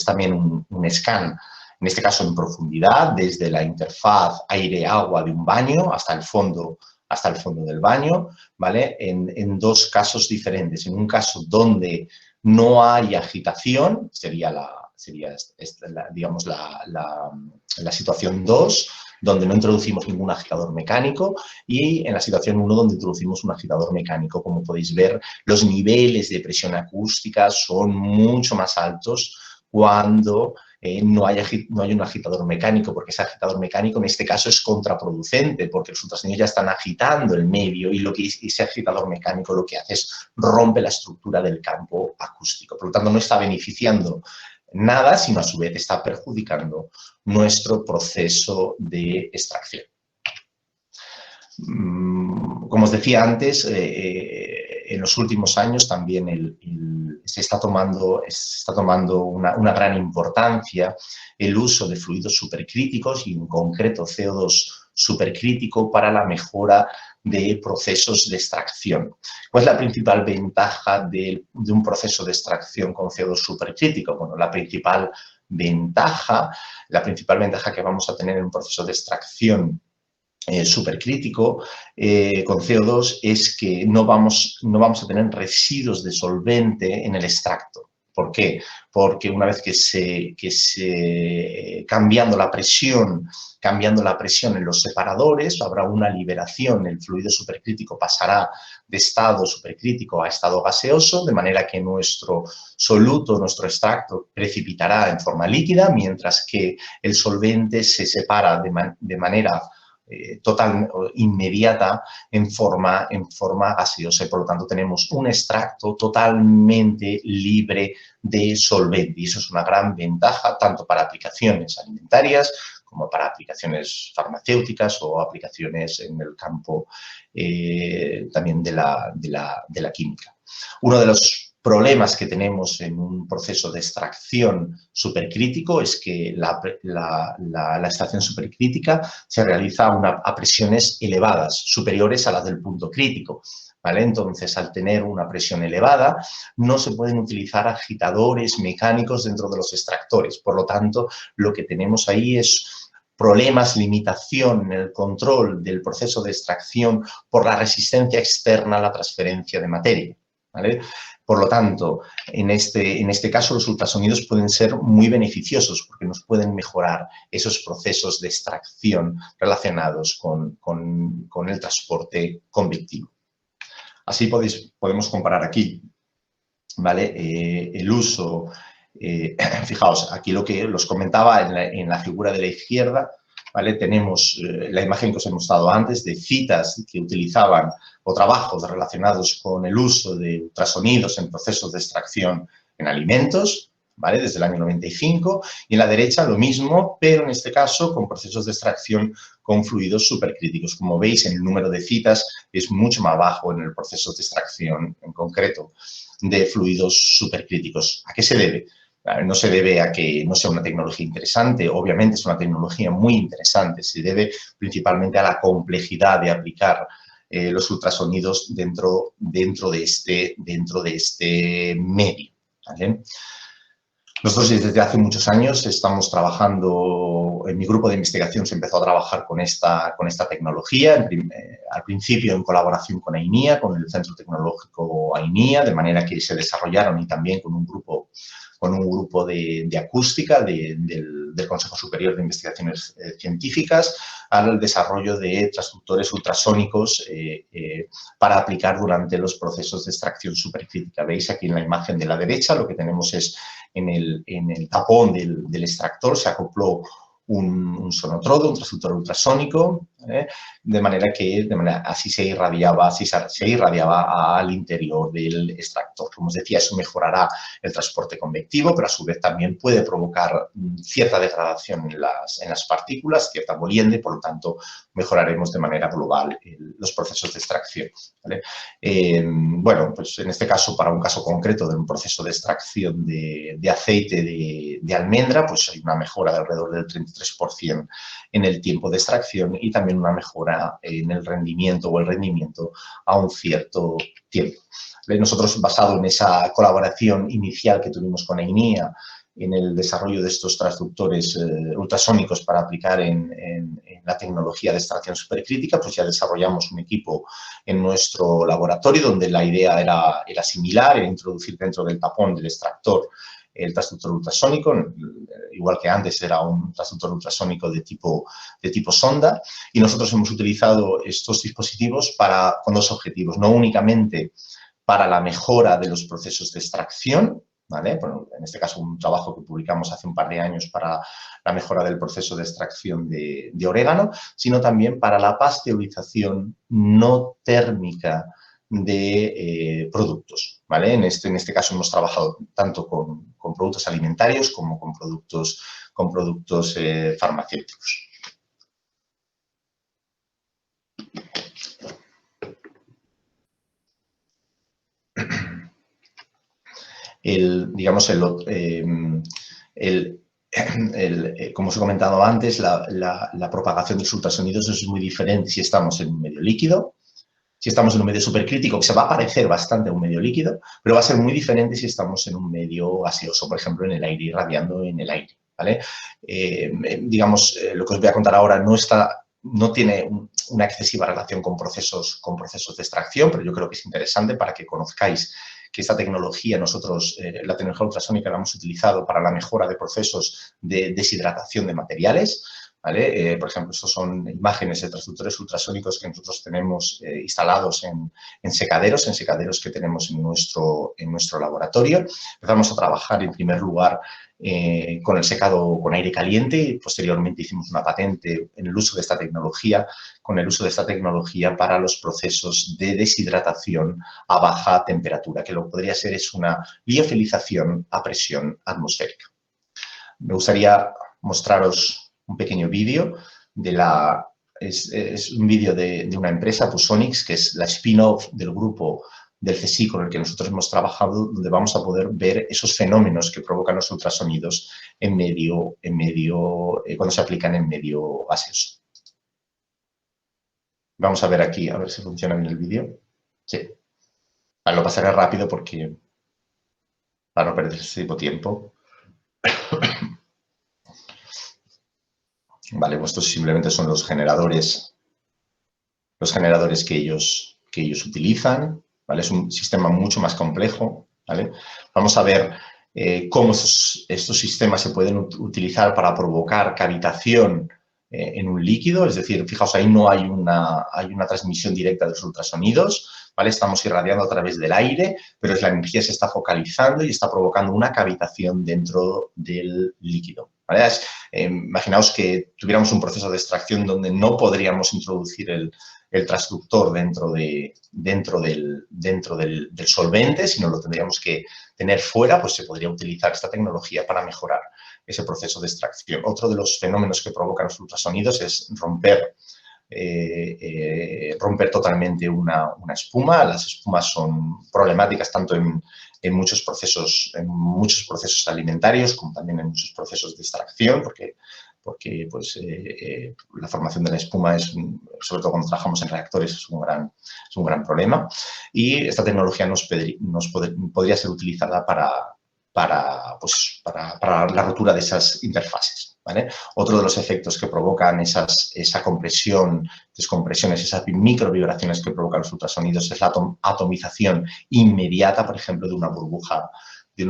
también un scan, en este caso en profundidad, desde la interfaz aire-agua de un baño hasta el fondo del baño, ¿vale? En dos casos diferentes. En un caso donde no hay agitación, sería la situación 2, donde no introducimos ningún agitador mecánico, y en la situación 1, donde introducimos un agitador mecánico. Como podéis ver, los niveles de presión acústica son mucho más altos cuando no hay un agitador mecánico, porque ese agitador mecánico en este caso es contraproducente, porque los ultrasonidos ya están agitando el medio y ese agitador mecánico lo que hace es rompe la estructura del campo acústico. Por lo tanto, no está beneficiando nada, sino a su vez está perjudicando nuestro proceso de extracción. Como os decía antes, en los últimos años también se está tomando una gran importancia el uso de fluidos supercríticos y en concreto CO2 supercrítico para la mejora de procesos de extracción. ¿Cuál es la principal ventaja de un proceso de extracción con CO2 supercrítico? Bueno, la principal ventaja que vamos a tener en un proceso de extracción supercrítico con CO2 es que no vamos a tener residuos de solvente en el extracto. ¿Por qué? Porque una vez cambiando la presión en los separadores, habrá una liberación, el fluido supercrítico pasará de estado supercrítico a estado gaseoso, de manera que nuestro soluto, nuestro extracto, precipitará en forma líquida, mientras que el solvente se separa de manera total, inmediata, en forma gaseosa, y por lo tanto tenemos un extracto totalmente libre de solvente. Y eso es una gran ventaja tanto para aplicaciones alimentarias como para aplicaciones farmacéuticas o aplicaciones en el campo también de la química. Uno de los problemas que tenemos en un proceso de extracción supercrítico es que la extracción supercrítica se realiza a presiones elevadas, superiores a las del punto crítico, ¿vale? Entonces, al tener una presión elevada, no se pueden utilizar agitadores mecánicos dentro de los extractores. Por lo tanto, lo que tenemos ahí es problemas, limitación en el control del proceso de extracción por la resistencia externa a la transferencia de materia, ¿vale? Por lo tanto, en este caso los ultrasonidos pueden ser muy beneficiosos porque nos pueden mejorar esos procesos de extracción relacionados con el transporte convectivo. Así podemos comparar aquí, ¿vale? El uso, fijaos, aquí lo que os comentaba en la figura de la izquierda, ¿vale? Tenemos la imagen que os he mostrado antes de citas que utilizaban o trabajos relacionados con el uso de ultrasonidos en procesos de extracción en alimentos, ¿vale? Desde el año 95. Y en la derecha lo mismo, pero en este caso con procesos de extracción con fluidos supercríticos. Como veis, en el número de citas es mucho más bajo en el proceso de extracción en concreto de fluidos supercríticos. ¿A qué se debe? No se debe a que no sea una tecnología interesante, obviamente es una tecnología muy interesante, se debe principalmente a la complejidad de aplicar los ultrasonidos dentro de este medio, ¿vale? Nosotros desde hace muchos años estamos trabajando, en mi grupo de investigación se empezó a trabajar con esta tecnología, al principio en colaboración con AINIA, con el Centro Tecnológico AINIA, de manera que se desarrollaron y también con un grupo de acústica del Consejo Superior de Investigaciones Científicas al desarrollo de transductores ultrasónicos para aplicar durante los procesos de extracción supercrítica. Veis aquí en la imagen de la derecha lo que tenemos es en el tapón del extractor se acopló un sonotrodo, un transductor ultrasónico, de manera que así se irradiaba al interior del extractor. Como os decía, eso mejorará el transporte convectivo, pero a su vez también puede provocar cierta degradación en las partículas, cierta molienda, y por lo tanto mejoraremos de manera global los procesos de extracción, ¿vale? Bueno, pues en este caso, para un caso concreto de un proceso de extracción de aceite de almendra, pues hay una mejora de alrededor del 33% en el tiempo de extracción y también una mejora en el rendimiento a un cierto tiempo. Nosotros, basado en esa colaboración inicial que tuvimos con AINIA en el desarrollo de estos transductores ultrasónicos para aplicar en la tecnología de extracción supercrítica, pues ya desarrollamos un equipo en nuestro laboratorio donde la idea era similar, era introducir dentro del tapón del extractor el transductor ultrasónico, igual que antes era un transductor ultrasónico de tipo sonda, y nosotros hemos utilizado estos dispositivos con dos objetivos, no únicamente para la mejora de los procesos de extracción, ¿vale? Bueno, en este caso, un trabajo que publicamos hace un par de años para la mejora del proceso de extracción de orégano, sino también para la pasteurización no térmica de productos, ¿vale? En este caso hemos trabajado tanto con productos alimentarios como con productos farmacéuticos. Como os he comentado antes, la propagación de los ultrasonidos es muy diferente si estamos en un medio líquido, si estamos en un medio supercrítico, que se va a parecer bastante a un medio líquido, pero va a ser muy diferente si estamos en un medio gaseoso, por ejemplo, en el aire, irradiando en el aire, ¿vale? Lo que os voy a contar ahora no tiene una excesiva relación con procesos de extracción, pero yo creo que es interesante para que conozcáis que esta tecnología, la tecnología ultrasónica la hemos utilizado para la mejora de procesos de deshidratación de materiales, ¿vale? Por ejemplo, estos son imágenes de transductores ultrasónicos que nosotros tenemos instalados en secaderos que tenemos en nuestro laboratorio. Empezamos a trabajar en primer lugar con el secado con aire caliente y posteriormente hicimos una patente en el uso de esta tecnología, para los procesos de deshidratación a baja temperatura, que lo que podría ser es una liofilización a presión atmosférica. Me gustaría mostraros un pequeño vídeo es un vídeo de una empresa, Pusonix, que es la spin-off del grupo del CSIC con el que nosotros hemos trabajado, donde vamos a poder ver esos fenómenos que provocan los ultrasonidos cuando se aplican en medio gaseoso. Vamos a ver aquí, a ver si funciona bien el vídeo. Sí. Lo pasaré rápido para no perder ese tiempo. Vale, pues estos simplemente son los generadores que ellos utilizan, ¿vale? Es un sistema mucho más complejo, ¿vale? Vamos a ver cómo estos sistemas se pueden utilizar para provocar cavitación en un líquido, es decir, fijaos, ahí no hay una transmisión directa de los ultrasonidos, ¿vale? Estamos irradiando a través del aire, pero la energía se está focalizando y está provocando una cavitación dentro del líquido, ¿vale? Imaginaos que tuviéramos un proceso de extracción donde no podríamos introducir el transductor dentro del solvente, sino lo tendríamos que tener fuera, pues se podría utilizar esta tecnología para mejorar ese proceso de extracción. Otro de los fenómenos que provocan los ultrasonidos es romper totalmente una espuma. Las espumas son problemáticas tanto en muchos procesos alimentarios como también en muchos procesos de extracción, porque pues, la formación de la espuma es, sobre todo cuando trabajamos en reactores, es un gran problema. Y esta tecnología podría ser utilizada para la rotura de esas interfaces, ¿vale? Otro de los efectos que provocan esa compresión, descompresiones, esas microvibraciones que provocan los ultrasonidos es la atomización inmediata, por ejemplo, de una burbuja de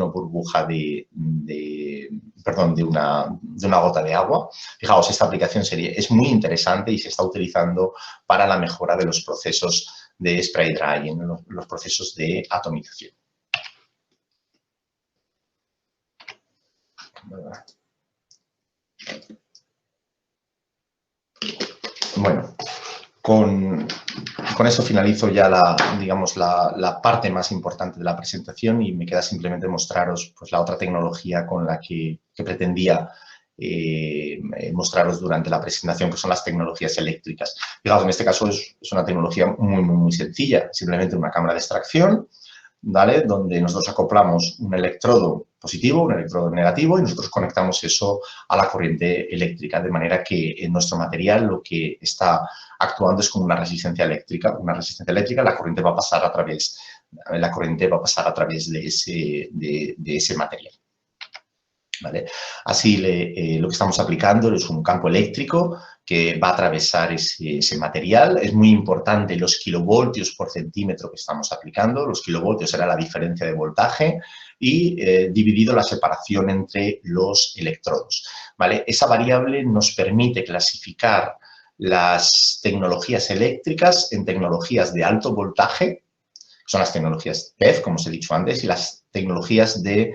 una gota de agua. Fijaos, esta aplicación es muy interesante y se está utilizando para la mejora de los procesos de spray drying, los procesos de atomización. Bueno, con eso finalizo ya la parte más importante de la presentación y me queda simplemente mostraros pues, la otra tecnología con la que pretendía mostraros durante la presentación, que son las tecnologías eléctricas. Fijaos, en este caso es una tecnología muy sencilla, simplemente una cámara de extracción, ¿vale? Donde nosotros acoplamos un electrodo positivo, un electrodo negativo y nosotros conectamos eso a la corriente eléctrica, de manera que en nuestro material lo que está actuando es como una resistencia eléctrica. La corriente va a pasar a través de ese material. ¿Vale? Así lo que estamos aplicando es un campo eléctrico que va a atravesar ese material. Es muy importante los kilovoltios por centímetro que estamos aplicando. Los kilovoltios será la diferencia de voltaje y dividido la separación entre los electrodos, ¿vale? Esa variable nos permite clasificar las tecnologías eléctricas en tecnologías de alto voltaje, que son las tecnologías PEF, como os he dicho antes, y las tecnologías de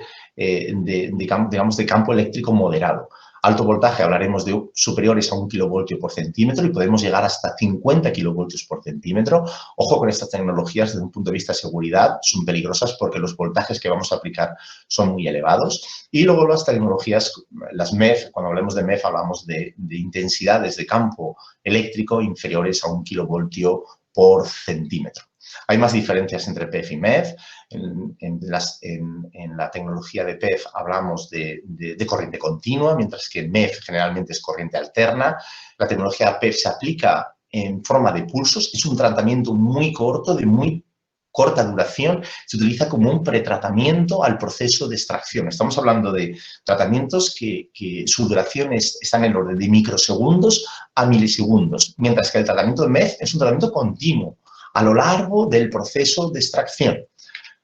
campo eléctrico moderado. Alto voltaje hablaremos de superiores a 1 kilovoltio por centímetro y podemos llegar hasta 50 kilovoltios por centímetro. Ojo con estas tecnologías desde un punto de vista de seguridad, son peligrosas porque los voltajes que vamos a aplicar son muy elevados. Y luego las tecnologías, las MEF, cuando hablamos de MEF hablamos de intensidades de campo eléctrico inferiores a 1 kilovoltio por centímetro. Hay más diferencias entre PEF y MEF. En la tecnología de PEF hablamos de corriente continua, mientras que en MEF generalmente es corriente alterna. La tecnología PEF se aplica en forma de pulsos. Es un tratamiento muy corto, de muy corta duración. Se utiliza como un pretratamiento al proceso de extracción. Estamos hablando de tratamientos que su duración está en el orden de microsegundos a milisegundos, mientras que el tratamiento de MEF es un tratamiento continuo a lo largo del proceso de extracción.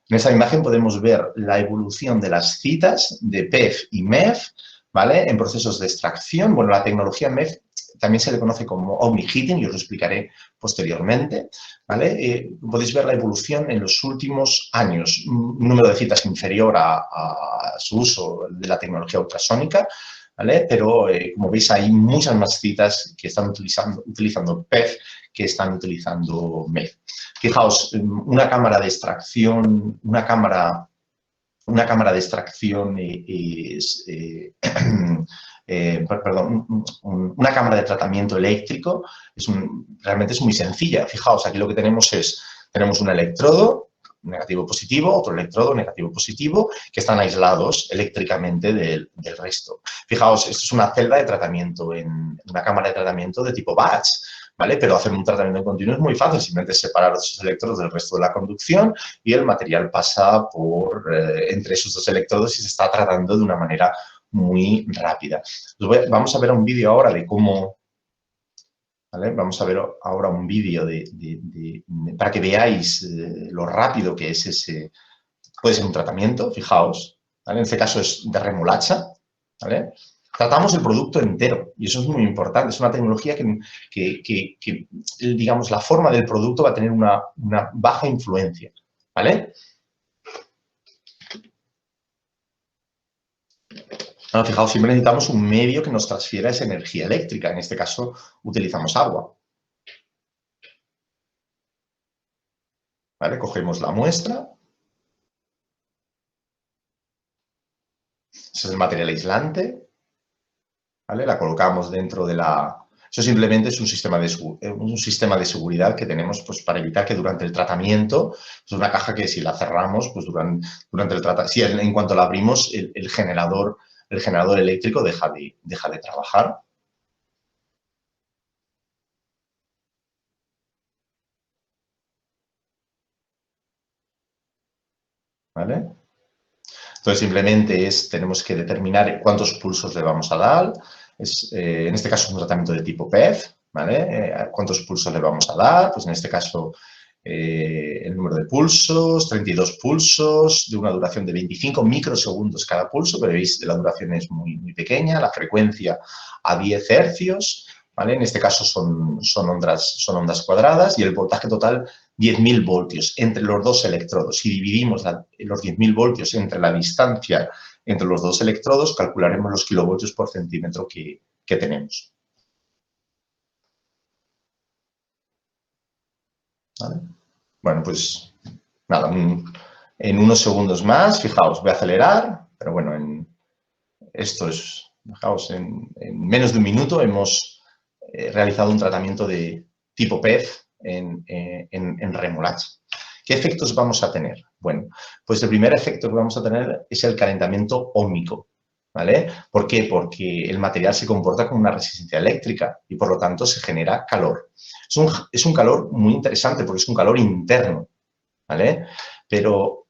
En esta imagen podemos ver la evolución de las citas de PEF y MEF, ¿vale? En procesos de extracción. Bueno, la tecnología MEF también se le conoce como omni-heating y os lo explicaré posteriormente, ¿vale? Podéis ver la evolución en los últimos años. Un número de citas inferior a su uso de la tecnología ultrasónica, ¿vale? Pero, como veis, hay muchas más citas que están utilizando PEF que están utilizando MEF. Fijaos, una cámara de extracción una cámara de tratamiento eléctrico realmente es muy sencilla. Fijaos, aquí lo que tenemos un electrodo negativo-positivo, otro electrodo negativo-positivo, que están aislados eléctricamente del resto. Fijaos, esto es una celda de tratamiento en una cámara de tratamiento de tipo batch, ¿vale? Pero hacer un tratamiento continuo es muy fácil, simplemente separar esos electrodos del resto de la conducción y el material pasa entre esos dos electrodos y se está tratando de una manera muy rápida. Vamos a ver un vídeo ahora de cómo... ¿Vale? Vamos a ver ahora un vídeo para que veáis lo rápido que es ese... Puede ser un tratamiento, fijaos, ¿vale? En este caso es de remolacha, ¿vale? Tratamos el producto entero y eso es muy importante. Es una tecnología que digamos, la forma del producto va a tener una baja influencia, ¿vale? Ahora, fijaos, siempre necesitamos un medio que nos transfiera esa energía eléctrica. En este caso, utilizamos agua. ¿Vale? Cogemos la muestra. es el material aislante, ¿vale? La colocamos dentro de la... Eso simplemente es un sistema de seguridad que tenemos pues, para evitar que durante el tratamiento, es una caja que si la cerramos, pues durante el tratamiento, si en cuanto la abrimos, el generador eléctrico deja de trabajar. ¿Vale? Entonces, simplemente tenemos que determinar cuántos pulsos le vamos a dar. En este caso es un tratamiento de tipo PEF, ¿vale? ¿Cuántos pulsos le vamos a dar? Pues en este caso el número de pulsos, 32 pulsos, de una duración de 25 microsegundos cada pulso, pero veis que la duración es muy, muy pequeña, la frecuencia a 10 hercios, ¿vale? En este caso son ondas cuadradas y el voltaje total 10.000 voltios entre los dos electrodos. Si dividimos los 10.000 voltios entre la distancia entre los dos electrodos, calcularemos los kilovoltios por centímetro que tenemos. ¿Vale? Bueno, pues nada, en unos segundos más, fijaos, voy a acelerar, pero bueno, fijaos, en menos de un minuto hemos realizado un tratamiento de tipo PEF en remolacha. ¿Qué efectos vamos a tener? Bueno, pues el primer efecto que vamos a tener es el calentamiento óhmico, ¿vale? ¿Por qué? Porque el material se comporta con una resistencia eléctrica y, por lo tanto, se genera calor. Es un calor muy interesante porque es un calor interno, ¿vale? Pero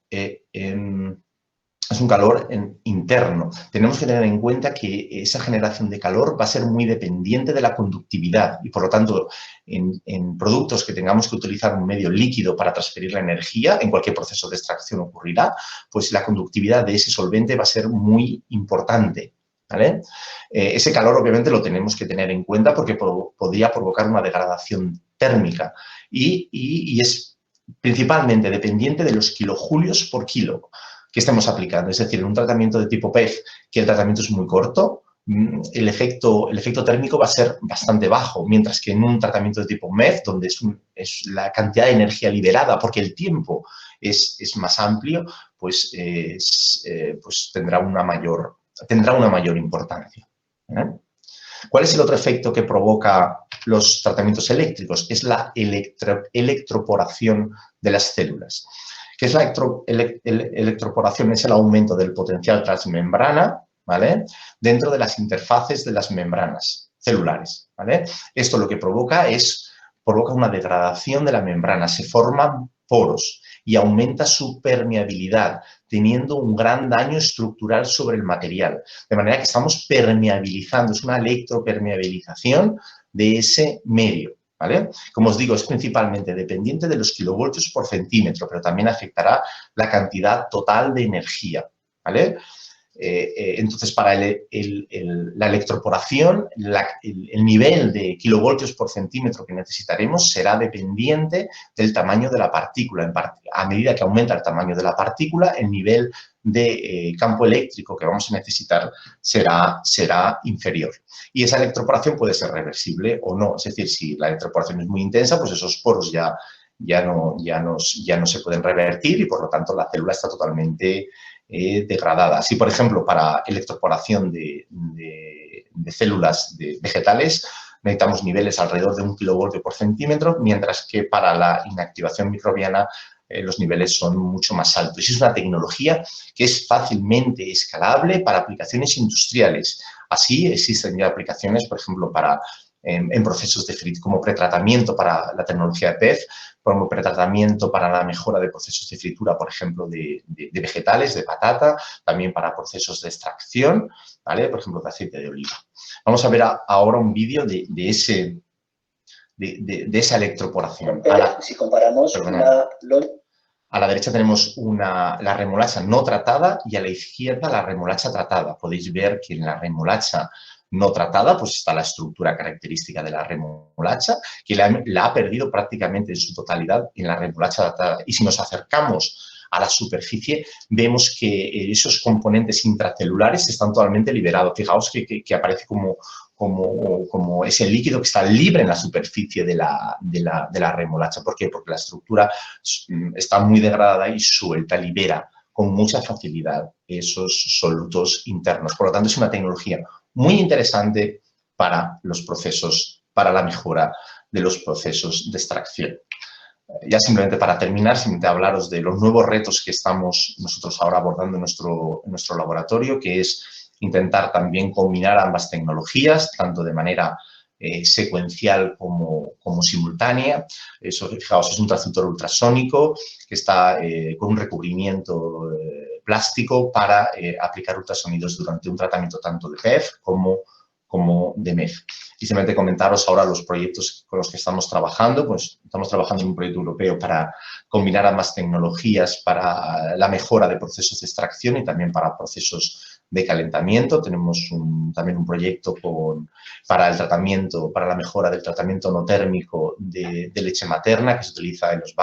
es un calor interno. Tenemos que tener en cuenta que esa generación de calor va a ser muy dependiente de la conductividad y, por lo tanto, en productos que tengamos que utilizar un medio líquido para transferir la energía, en cualquier proceso de extracción ocurrirá, pues la conductividad de ese solvente va a ser muy importante, ¿vale? Ese calor, obviamente, lo tenemos que tener en cuenta porque podría provocar una degradación térmica y es principalmente dependiente de los kilojulios por kilo que estemos aplicando. Es decir, en un tratamiento de tipo PEF, que el tratamiento es muy corto, el efecto térmico va a ser bastante bajo, mientras que en un tratamiento de tipo MEF, donde es la cantidad de energía liberada, porque el tiempo es más amplio, pues tendrá una mayor importancia. ¿Cuál es el otro efecto que provoca los tratamientos eléctricos? Es la electroporación de las células. ¿Qué es la electroporación? Es el aumento del potencial transmembrana, ¿vale? Dentro de las interfaces de las membranas celulares, ¿vale? Esto lo que provoca una degradación de la membrana, se forman poros y aumenta su permeabilidad, teniendo un gran daño estructural sobre el material. De manera que estamos permeabilizando, es una electropermeabilización de ese medio, ¿vale? Como os digo, es principalmente dependiente de los kilovoltios por centímetro, pero también afectará la cantidad total de energía, ¿vale? Entonces, para la electroporación, el nivel de kilovoltios por centímetro que necesitaremos será dependiente del tamaño de la partícula. A medida que aumenta el tamaño de la partícula, el nivel de campo eléctrico que vamos a necesitar será inferior. Y esa electroporación puede ser reversible o no. Es decir, si la electroporación es muy intensa, pues esos poros ya no se pueden revertir y, por lo tanto, la célula está totalmente degradada. Si, por ejemplo, para electroporación de células vegetales necesitamos niveles alrededor de 1 kilovoltio por centímetro, mientras que para la inactivación microbiana los niveles son mucho más altos. Y es una tecnología que es fácilmente escalable para aplicaciones industriales. Así existen ya aplicaciones, por ejemplo, en procesos como pretratamiento para la tecnología de PEF, como pretratamiento para la mejora de procesos de fritura, por ejemplo, de vegetales, de patata, también para procesos de extracción, ¿vale? Por ejemplo, de aceite de oliva. Vamos a ver ahora un vídeo de esa electroporación. Si comparamos a la derecha tenemos la remolacha no tratada y a la izquierda la remolacha tratada. Podéis ver que en la remolacha no tratada pues está la estructura característica de la remolacha, que la ha perdido prácticamente en su totalidad en la remolacha tratada. Y si nos acercamos a la superficie, vemos que esos componentes intracelulares están totalmente liberados. Fijaos que aparece como ese líquido que está libre en la superficie de la remolacha. ¿Por qué? Porque la estructura está muy degradada y suelta, libera con mucha facilidad esos solutos internos. Por lo tanto, es una tecnología muy interesante para los procesos, para la mejora de los procesos de extracción. Ya simplemente para terminar, simplemente hablaros de los nuevos retos que estamos nosotros ahora abordando en nuestro laboratorio, que es intentar también combinar ambas tecnologías, tanto de manera secuencial como simultánea. Eso, fijaos, es un transductor ultrasónico que está con un recubrimiento plástico para aplicar ultrasonidos durante un tratamiento tanto de PEF como de MEF. Y simplemente comentaros ahora los proyectos con los que estamos trabajando. Pues estamos trabajando en un proyecto europeo para combinar ambas tecnologías para la mejora de procesos de extracción y también para procesos de calentamiento. Tenemos también un proyecto para la mejora del tratamiento no térmico de leche materna que se utiliza en los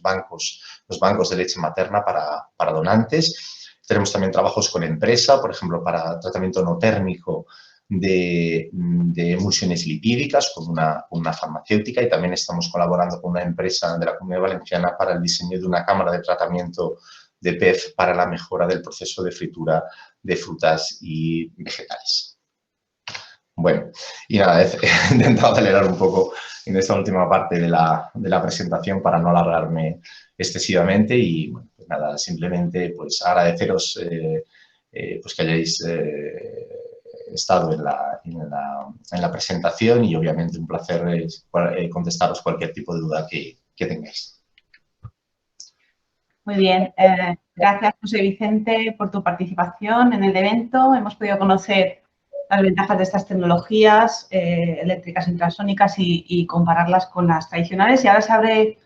bancos de leche materna para donantes. Tenemos también trabajos con empresa, por ejemplo, para tratamiento no térmico de emulsiones lipídicas con una farmacéutica, y también estamos colaborando con una empresa de la Comunidad Valenciana para el diseño de una cámara de tratamiento de PEF para la mejora del proceso de fritura de frutas y vegetales. Bueno, y nada, he intentado acelerar un poco en esta última parte de la presentación para no alargarme excesivamente y, bueno, pues nada, simplemente pues agradeceros pues que hayáis estado en la presentación y obviamente un placer contestaros cualquier tipo de duda que tengáis. Muy bien. Gracias, José Vicente, por tu participación en el evento. Hemos podido conocer las ventajas de estas tecnologías eléctricas ultrasónicas y compararlas con las tradicionales. Y ahora se abre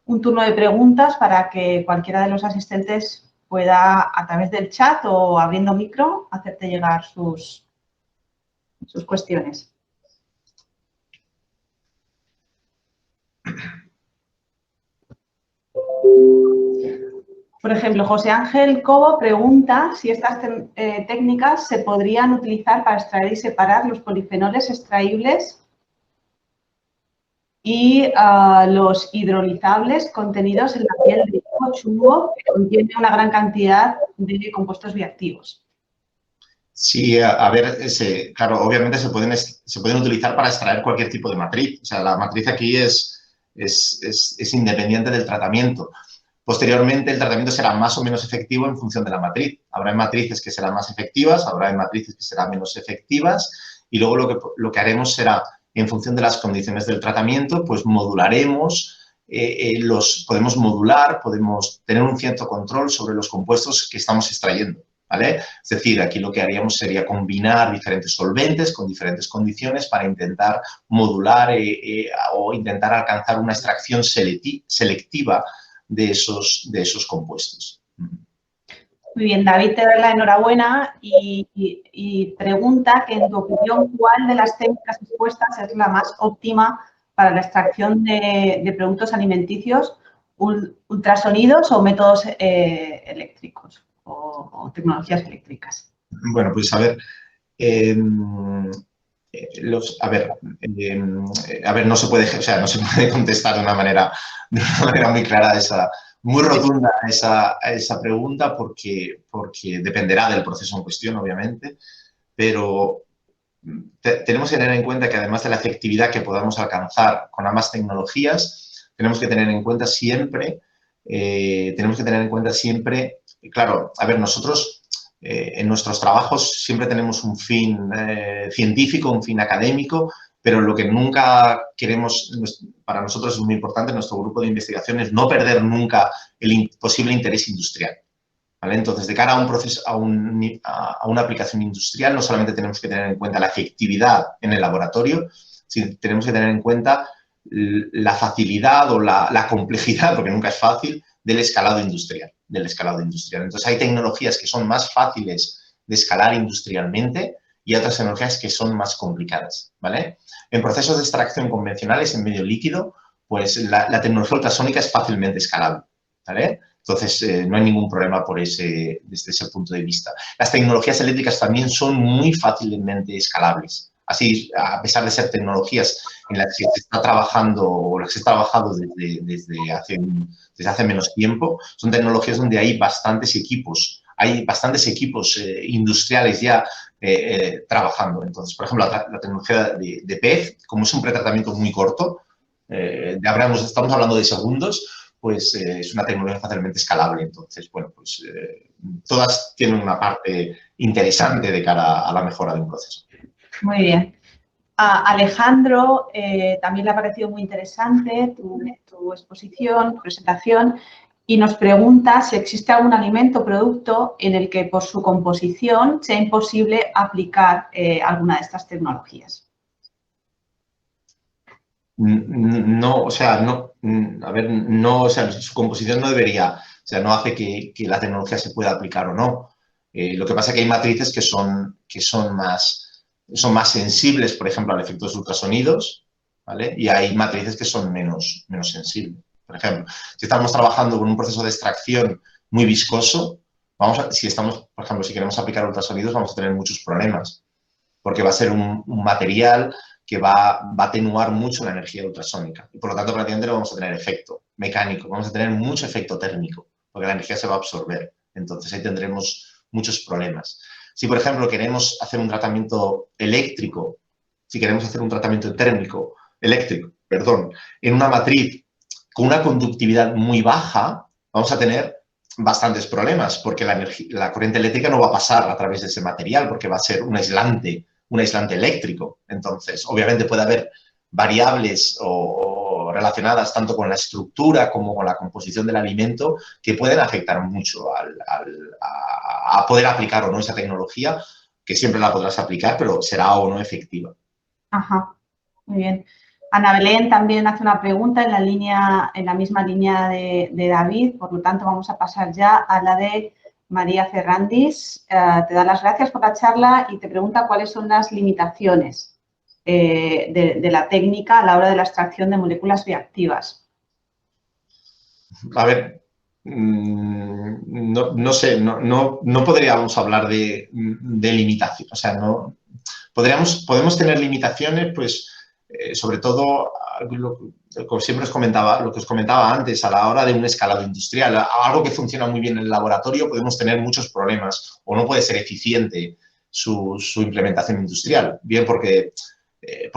un turno de preguntas para que cualquiera de los asistentes pueda, a través del chat o abriendo micro, hacerte llegar sus cuestiones. Por ejemplo, José Ángel Cobo pregunta si estas técnicas se podrían utilizar para extraer y separar los polifenoles extraíbles y los hidrolizables contenidos en la piel de chumbo, que contiene una gran cantidad de compuestos bioactivos. Sí, a ver, claro, obviamente se pueden utilizar para extraer cualquier tipo de matriz. O sea, la matriz aquí es independiente del tratamiento. Posteriormente, el tratamiento será más o menos efectivo en función de la matriz. Habrá matrices que serán más efectivas, habrá matrices que serán menos efectivas y luego lo que haremos será, en función de las condiciones del tratamiento, pues modularemos, podemos modular, podemos tener un cierto control sobre los compuestos que estamos extrayendo, ¿vale? Es decir, aquí lo que haríamos sería combinar diferentes solventes con diferentes condiciones para intentar modular o intentar alcanzar una extracción selectiva de esos compuestos. Muy bien, David te da la enhorabuena y pregunta que, en tu opinión, ¿cuál de las técnicas expuestas es la más óptima para la extracción de productos alimenticios, ultrasonidos o métodos eléctricos o tecnologías eléctricas? Bueno, pues a ver, no se puede contestar de una manera muy clara muy rotunda a esa pregunta porque dependerá del proceso en cuestión, obviamente, pero tenemos que tener en cuenta que además de la efectividad que podamos alcanzar con ambas tecnologías, tenemos que tener en cuenta siempre, claro, a ver, nosotros en nuestros trabajos siempre tenemos un fin científico, un fin académico, pero lo que nunca queremos, para nosotros es muy importante, nuestro grupo de investigación, es no perder nunca el posible interés industrial, ¿vale? Entonces, de cara a un proceso, a una aplicación industrial, no solamente tenemos que tener en cuenta la efectividad en el laboratorio, sino tenemos que tener en cuenta la facilidad o la complejidad, porque nunca es fácil, del escalado industrial. Entonces, hay tecnologías que son más fáciles de escalar industrialmente y otras tecnologías que son más complicadas, ¿vale? En procesos de extracción convencionales en medio líquido, pues la tecnología ultrasónica es fácilmente escalable, ¿vale? Entonces, no hay ningún problema desde ese punto de vista. Las tecnologías eléctricas también son muy fácilmente escalables, Así, a pesar de ser tecnologías en las que se está trabajando o las que se ha trabajado desde hace menos tiempo, son tecnologías donde hay bastantes equipos industriales ya trabajando. Entonces, por ejemplo, la tecnología de PEF, como es un pretratamiento muy corto, estamos hablando de segundos, pues es una tecnología fácilmente escalable. Entonces, bueno, pues todas tienen una parte interesante de cara a la mejora de un proceso. Muy bien. A Alejandro también le ha parecido muy interesante tu exposición, tu presentación, y nos pregunta si existe algún alimento o producto en el que por su composición sea imposible aplicar alguna de estas tecnologías. No, o sea, no, a ver, no, o sea, su composición no debería, o sea, no hace que la tecnología se pueda aplicar o no. Lo que pasa es que hay matrices que son más sensibles, por ejemplo, al efecto de los ultrasonidos, ¿vale? Y hay matrices que son menos sensibles. Por ejemplo, si estamos trabajando con un proceso de extracción muy viscoso, si estamos, por ejemplo, si queremos aplicar ultrasonidos, vamos a tener muchos problemas, porque va a ser un material que va a atenuar mucho la energía ultrasónica. Y por lo tanto, prácticamente no vamos a tener efecto mecánico, vamos a tener mucho efecto térmico, porque la energía se va a absorber. Entonces, ahí tendremos muchos problemas. Si, por ejemplo, queremos hacer un tratamiento eléctrico, si queremos hacer un tratamiento eléctrico, en una matriz con una conductividad muy baja, vamos a tener bastantes problemas, porque la corriente eléctrica no va a pasar a través de ese material, porque va a ser un aislante eléctrico. Entonces, obviamente puede haber variables o relacionadas tanto con la estructura como con la composición del alimento que pueden afectar mucho a poder aplicar o no esa tecnología, que siempre la podrás aplicar, pero será o no efectiva. Ajá, muy bien. Ana Belén también hace una pregunta en la misma línea de David, por lo tanto vamos a pasar ya a la de María Ferrandis. Te da las gracias por la charla y te pregunta cuáles son las limitaciones de la técnica a la hora de la extracción de moléculas bioactivas. A ver, no sé, no podríamos hablar de limitación. O sea, podemos tener limitaciones, pues, sobre todo, como siempre lo que os comentaba antes, a la hora de un escalado industrial. Algo que funciona muy bien en el laboratorio, podemos tener muchos problemas o no puede ser eficiente su implementación industrial. Bien porque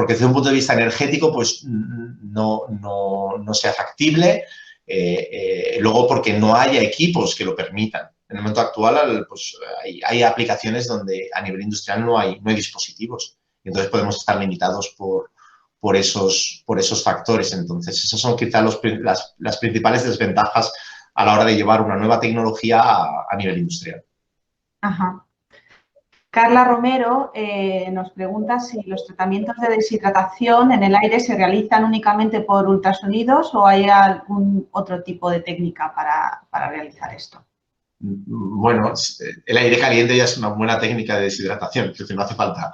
desde un punto de vista energético, pues, no sea factible. Luego, porque no haya equipos que lo permitan. En el momento actual, pues, hay aplicaciones donde a nivel industrial no hay dispositivos. Y entonces podemos estar limitados por esos factores. Entonces, esas son quizá las principales desventajas a la hora de llevar una nueva tecnología a nivel industrial. Ajá. Carla Romero nos pregunta si los tratamientos de deshidratación en el aire se realizan únicamente por ultrasonidos o hay algún otro tipo de técnica para realizar esto. Bueno, el aire caliente ya es una buena técnica de deshidratación, es decir, no hace falta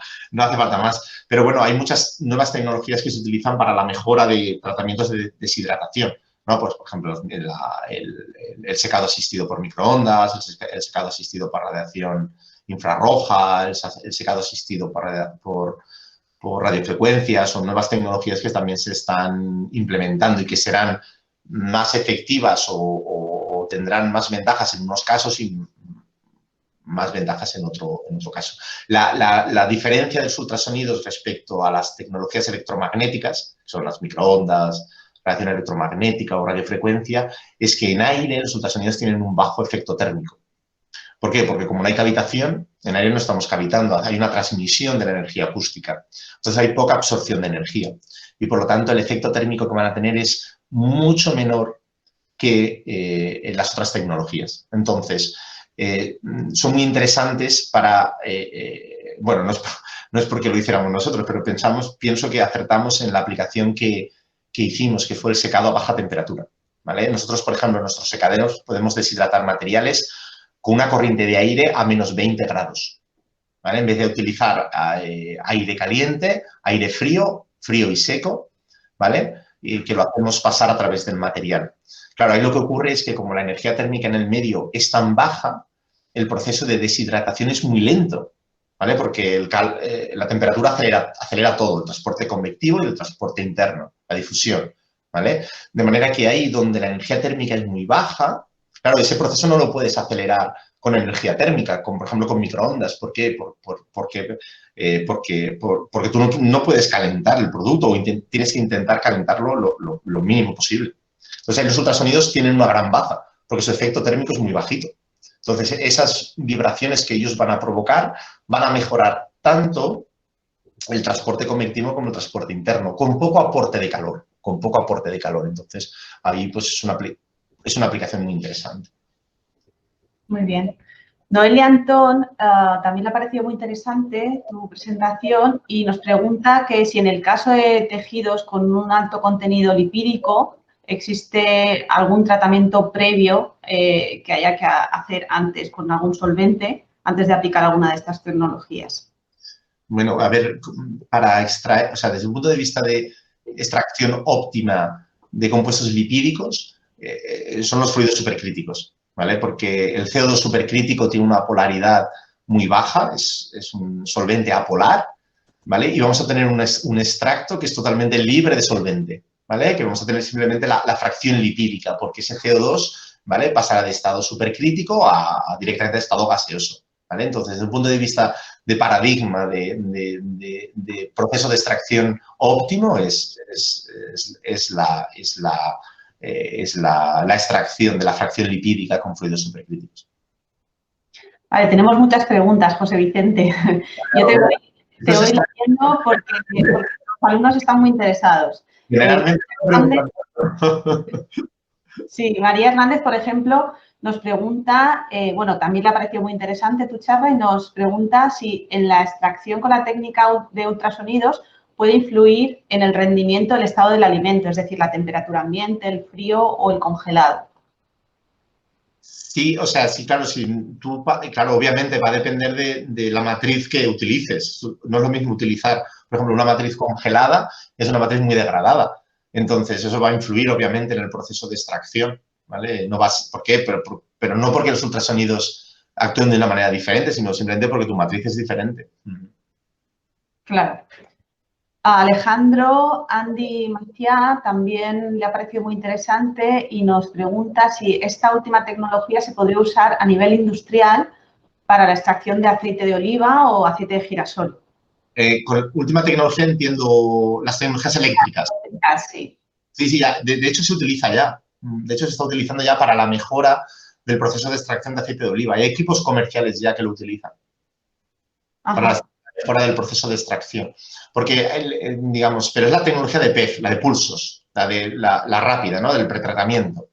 más. Pero bueno, hay muchas nuevas tecnologías que se utilizan para la mejora de tratamientos de deshidratación, ¿no? Pues, por ejemplo, el secado asistido por microondas, el secado asistido por radiación infrarroja, el secado asistido por radiofrecuencias, son nuevas tecnologías que también se están implementando y que serán más efectivas o tendrán más ventajas en unos casos y más ventajas en otro caso. La diferencia de los ultrasonidos respecto a las tecnologías electromagnéticas, que son las microondas, radiación electromagnética o radiofrecuencia, es que en aire los ultrasonidos tienen un bajo efecto térmico. ¿Por qué? Porque como no hay cavitación, en aire no estamos cavitando, hay una transmisión de la energía acústica. Entonces hay poca absorción de energía y por lo tanto el efecto térmico que van a tener es mucho menor que en las otras tecnologías. Entonces, son muy interesantes para, bueno, no es porque lo hiciéramos nosotros, pero pienso que acertamos en la aplicación que hicimos, que fue el secado a baja temperatura, ¿vale? Nosotros, por ejemplo, en nuestros secaderos podemos deshidratar materiales con una corriente de aire a menos 20 grados, ¿vale? En vez de utilizar aire caliente, aire frío y seco, ¿vale? Y que lo hacemos pasar a través del material. Claro, ahí lo que ocurre es que como la energía térmica en el medio es tan baja, el proceso de deshidratación es muy lento. ¿vale? Porque la temperatura acelera todo, el transporte convectivo y el transporte interno, la difusión, ¿vale? De manera que ahí donde la energía térmica es muy baja, claro, ese proceso no lo puedes acelerar con energía térmica, por ejemplo, con microondas. ¿Por qué? Porque tú no puedes calentar el producto o tienes que intentar calentarlo lo mínimo posible. Entonces, los ultrasonidos tienen una gran baja, porque su efecto térmico es muy bajito. Entonces, esas vibraciones que ellos van a provocar van a mejorar tanto el transporte convectivo como el transporte interno, con poco aporte de calor, Entonces, ahí pues es una aplicación muy interesante. Muy bien. Noelia Antón, también le ha parecido muy interesante tu presentación y nos pregunta que si en el caso de tejidos con un alto contenido lipídico existe algún tratamiento previo que haya que hacer antes con algún solvente antes de aplicar alguna de estas tecnologías. Bueno, a ver, para extraer, o sea, desde un punto de vista de extracción óptima de compuestos lipídicos, son los fluidos supercríticos, ¿vale? Porque el CO2 supercrítico tiene una polaridad muy baja, es un solvente apolar, ¿vale? Y vamos a tener un extracto que es totalmente libre de solvente, ¿vale? Que vamos a tener simplemente la fracción lipídica, porque ese CO2, ¿vale? Pasará de estado supercrítico a directamente a estado gaseoso, ¿vale? Entonces, desde un punto de vista de paradigma, de proceso de extracción óptimo, es la extracción de la fracción lipídica con fluidos supercríticos. Vale, tenemos muchas preguntas, José Vicente. Yo te voy leyendo porque los alumnos están muy interesados. Generalmente, sí, María Hernández, por ejemplo, nos pregunta, bueno, también le ha parecido muy interesante tu charla y nos pregunta si en la extracción con la técnica de ultrasonidos puede influir en el rendimiento del estado del alimento, es decir, la temperatura ambiente, el frío o el congelado. Sí, o sea, sí, claro, claro, obviamente va a depender de la matriz que utilices. No es lo mismo utilizar, por ejemplo, una matriz congelada, es una matriz muy degradada. Entonces, eso va a influir, obviamente, en el proceso de extracción, ¿vale? ¿Por qué? Pero no porque los ultrasonidos actúen de una manera diferente, sino simplemente porque tu matriz es diferente. Claro. A Alejandro Andy Maciá también le ha parecido muy interesante y nos pregunta si esta última tecnología se podría usar a nivel industrial para la extracción de aceite de oliva o aceite de girasol. Con última tecnología entiendo las tecnologías eléctricas. Sí. Sí, ya. De hecho se utiliza ya. De hecho se está utilizando ya para la mejora del proceso de extracción de aceite de oliva. Hay equipos comerciales ya que lo utilizan. Ajá. Para la mejora del proceso de extracción. Porque, digamos, pero es la tecnología de PEF, la de pulsos, la rápida, ¿no? Del pretratamiento.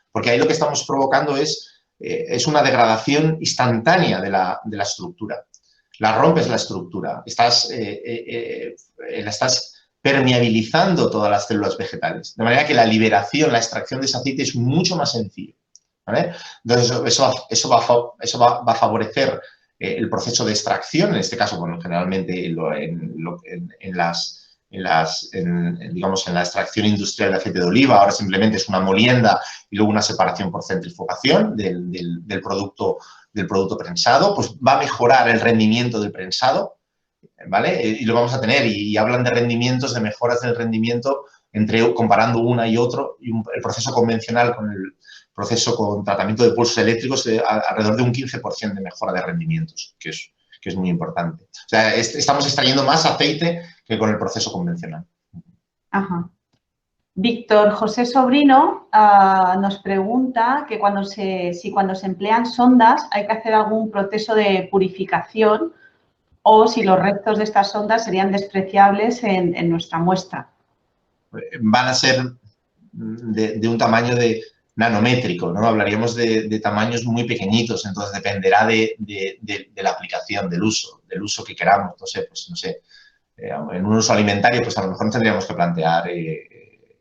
Porque ahí lo que estamos provocando es una degradación instantánea de la estructura. La rompes la estructura, la estás permeabilizando todas las células vegetales. De manera que la liberación, la extracción de ese aceite es mucho más sencillo, ¿vale? Entonces, eso va a favorecer el proceso de extracción, en este caso, bueno, generalmente digamos, en la extracción industrial de aceite de oliva, ahora simplemente es una molienda y luego una separación por centrifugación del producto prensado, pues va a mejorar el rendimiento del prensado, ¿vale? Y lo vamos a tener, y hablan de rendimientos, de mejoras del rendimiento comparando una y otro, y el proceso convencional con el proceso con tratamiento de pulsos eléctricos, alrededor de un 15% de mejora de rendimientos, que es muy importante. O sea, estamos extrayendo más aceite que con el proceso convencional. Ajá. Víctor José Sobrino nos pregunta que cuando se emplean sondas hay que hacer algún proceso de purificación o si los restos de estas sondas serían despreciables en nuestra muestra. Van a ser de un tamaño nanométrico, ¿no? Hablaríamos de tamaños muy pequeñitos, entonces dependerá de la aplicación, del uso que queramos. Entonces, pues no sé, en un uso alimentario, pues a lo mejor tendríamos que plantear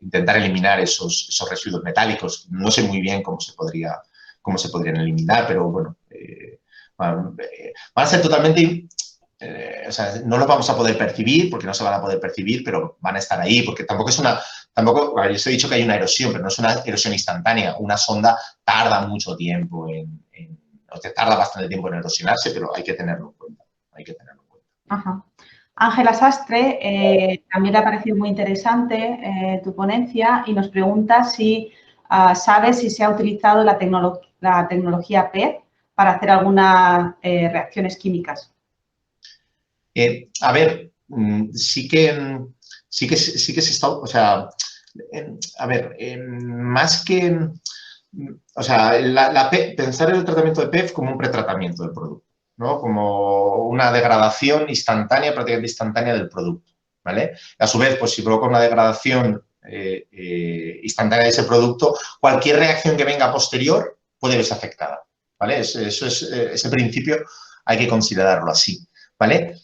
intentar eliminar esos residuos metálicos. No sé muy bien cómo se podrían eliminar, pero bueno, van a ser totalmente... o sea, no los vamos a poder percibir porque no se van a poder percibir, pero van a estar ahí, porque tampoco es una... Yo os he dicho que hay una erosión, pero no es una erosión instantánea. Una sonda tarda mucho tiempo o te tarda bastante tiempo en erosionarse, pero hay que tenerlo en cuenta. Ajá. Ángela Sastre, también le ha parecido muy interesante tu ponencia y nos pregunta si sabe si se ha utilizado la tecnología PET para hacer algunas reacciones químicas. A ver, sí que se está, o sea, a ver, más que, o sea, pensar en el tratamiento de PEF como un pretratamiento del producto, ¿no? Como una degradación instantánea, prácticamente instantánea del producto, ¿vale? A su vez, pues si provoca una degradación instantánea de ese producto, cualquier reacción que venga posterior puede verse afectada, ¿vale? Ese principio hay que considerarlo así, ¿vale?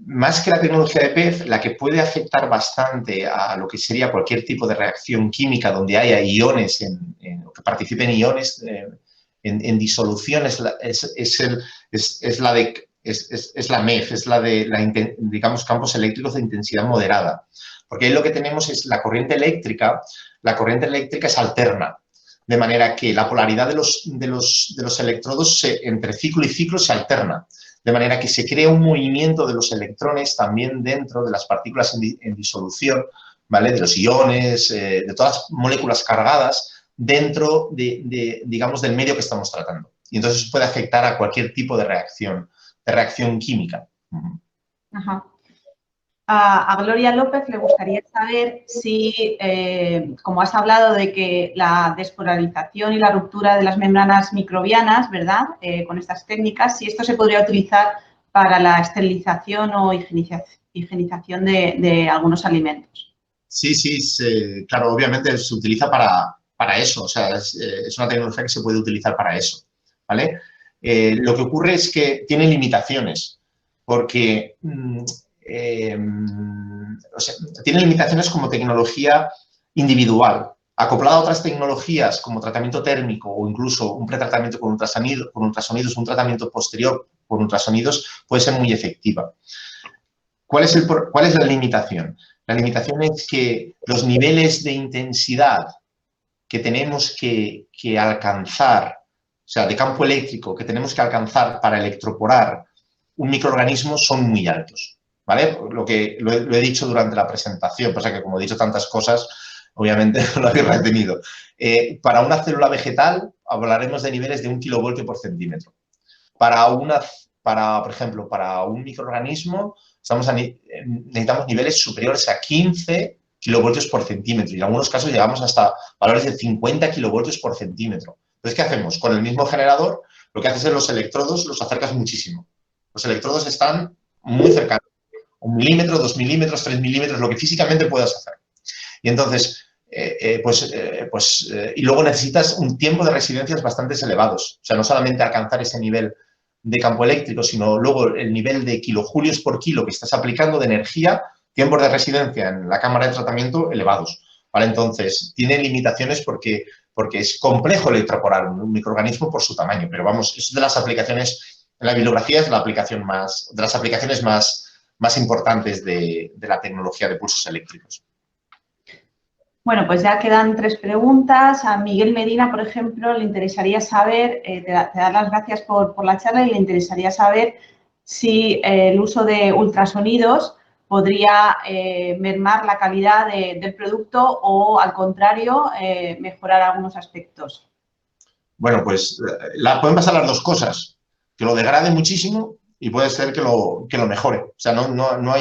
Más que la tecnología de PEF, la que puede afectar bastante a lo que sería cualquier tipo de reacción química donde haya iones, que participen iones en disolución, es la MEF, es la de, digamos, campos eléctricos de intensidad moderada. Porque ahí lo que tenemos es la corriente eléctrica es alterna. De manera que la polaridad de los electrodos entre ciclo y ciclo se alterna. De manera que se crea un movimiento de los electrones también dentro de las partículas en disolución, ¿vale? De los iones, de todas las moléculas cargadas dentro digamos, del medio que estamos tratando. Y entonces eso puede afectar a cualquier tipo de reacción química. Ajá. A Gloria López le gustaría saber si, como has hablado de que la despolarización y la ruptura de las membranas microbianas, ¿verdad? Con estas técnicas, si esto se podría utilizar para la esterilización o higienización de algunos alimentos. Sí, claro, obviamente se utiliza para eso, o sea, es una tecnología que se puede utilizar para eso, ¿vale? Lo que ocurre es que tiene limitaciones, porque o sea, tiene limitaciones como tecnología individual. Acoplada a otras tecnologías como tratamiento térmico o incluso un pretratamiento con ultrasonidos, un tratamiento posterior con ultrasonidos, puede ser muy efectiva. ¿Cuál es la limitación? La limitación es que los niveles de intensidad que tenemos que alcanzar, o sea, de campo eléctrico que tenemos que alcanzar para electroporar un microorganismo son muy altos, ¿vale? Lo he dicho durante la presentación, pasa que como he dicho tantas cosas, obviamente no lo habéis retenido. Para una célula vegetal hablaremos de niveles de 1 kilovoltio por centímetro. Por ejemplo, para un microorganismo necesitamos niveles superiores a 15 kilovoltios por centímetro y en algunos casos llegamos hasta valores de 50 kilovoltios por centímetro. Entonces, ¿qué hacemos? Con el mismo generador, lo que haces es los electrodos los acercas muchísimo. Los electrodos están muy cercanos, 1 milímetro, 2 milímetros, 3 milímetros, lo que físicamente puedas hacer. Y entonces, y luego necesitas un tiempo de residencias bastante elevados. O sea, no solamente alcanzar ese nivel de campo eléctrico, sino luego el nivel de kilojulios por kilo que estás aplicando de energía, tiempos de residencia en la cámara de tratamiento elevados, ¿vale? Entonces, tiene limitaciones porque es complejo electroporar un microorganismo por su tamaño, pero vamos, es de las aplicaciones, en la bibliografía es la aplicación de las aplicaciones más importantes de la tecnología de pulsos eléctricos. Bueno, pues ya quedan 3 preguntas. A Miguel Medina, por ejemplo, le interesaría saber, te da las gracias por la charla y le interesaría saber si el uso de ultrasonidos podría mermar la calidad del producto o, al contrario, mejorar algunos aspectos. Bueno, pues pueden pasar las dos cosas, que lo degrade muchísimo y puede ser que lo mejore. O sea, no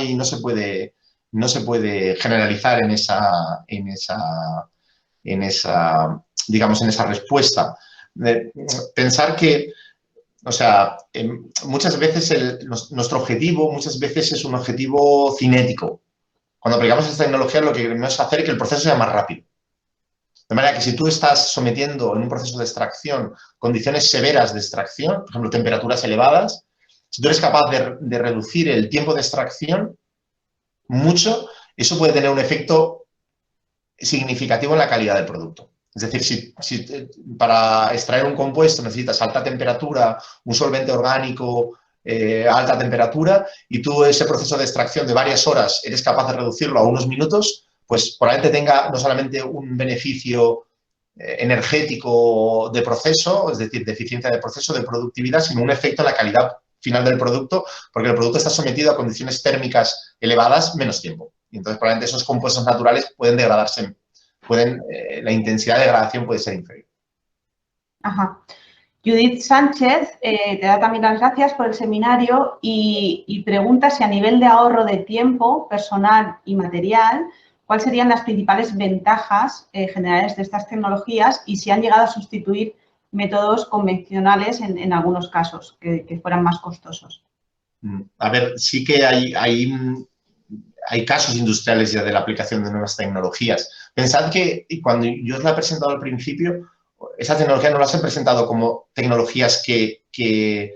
se puede generalizar en esa digamos, en esa respuesta. Pensar que, o sea, muchas veces nuestro objetivo es un objetivo cinético. Cuando aplicamos esta tecnología lo que queremos es hacer que el proceso sea más rápido. De manera que si tú estás sometiendo en un proceso de extracción condiciones severas de extracción, por ejemplo, temperaturas elevadas, si tú eres capaz de reducir el tiempo de extracción mucho, eso puede tener un efecto significativo en la calidad del producto. Es decir, si para extraer un compuesto necesitas alta temperatura, un solvente orgánico, alta temperatura, y tú ese proceso de extracción de varias horas eres capaz de reducirlo a unos minutos, pues probablemente tenga no solamente un beneficio energético de proceso, es decir, de eficiencia de proceso, de productividad, sino un efecto en la calidad final del producto, porque el producto está sometido a condiciones térmicas elevadas menos tiempo. Y entonces, probablemente esos compuestos naturales pueden degradarse, la intensidad de degradación puede ser inferior. Ajá. Judith Sánchez te da también las gracias por el seminario y pregunta si a nivel de ahorro de tiempo personal y material, ¿cuáles serían las principales ventajas generales de estas tecnologías y si han llegado a sustituir métodos convencionales en algunos casos que fueran más costosos? A ver, sí que hay casos industriales ya de la aplicación de nuevas tecnologías. Pensad que cuando yo os la he presentado al principio, esas tecnologías no las he presentado como tecnologías que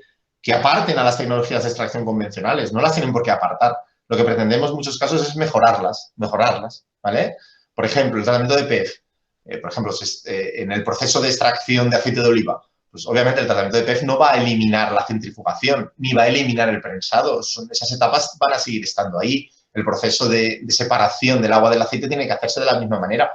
aparten a las tecnologías de extracción convencionales. No las tienen por qué apartar. Lo que pretendemos en muchos casos es mejorarlas, ¿vale? Por ejemplo, el tratamiento de PEF. Por ejemplo, en el proceso de extracción de aceite de oliva, pues obviamente el tratamiento de PEF no va a eliminar la centrifugación, ni va a eliminar el prensado. Esas etapas van a seguir estando ahí. El proceso de separación del agua del aceite tiene que hacerse de la misma manera.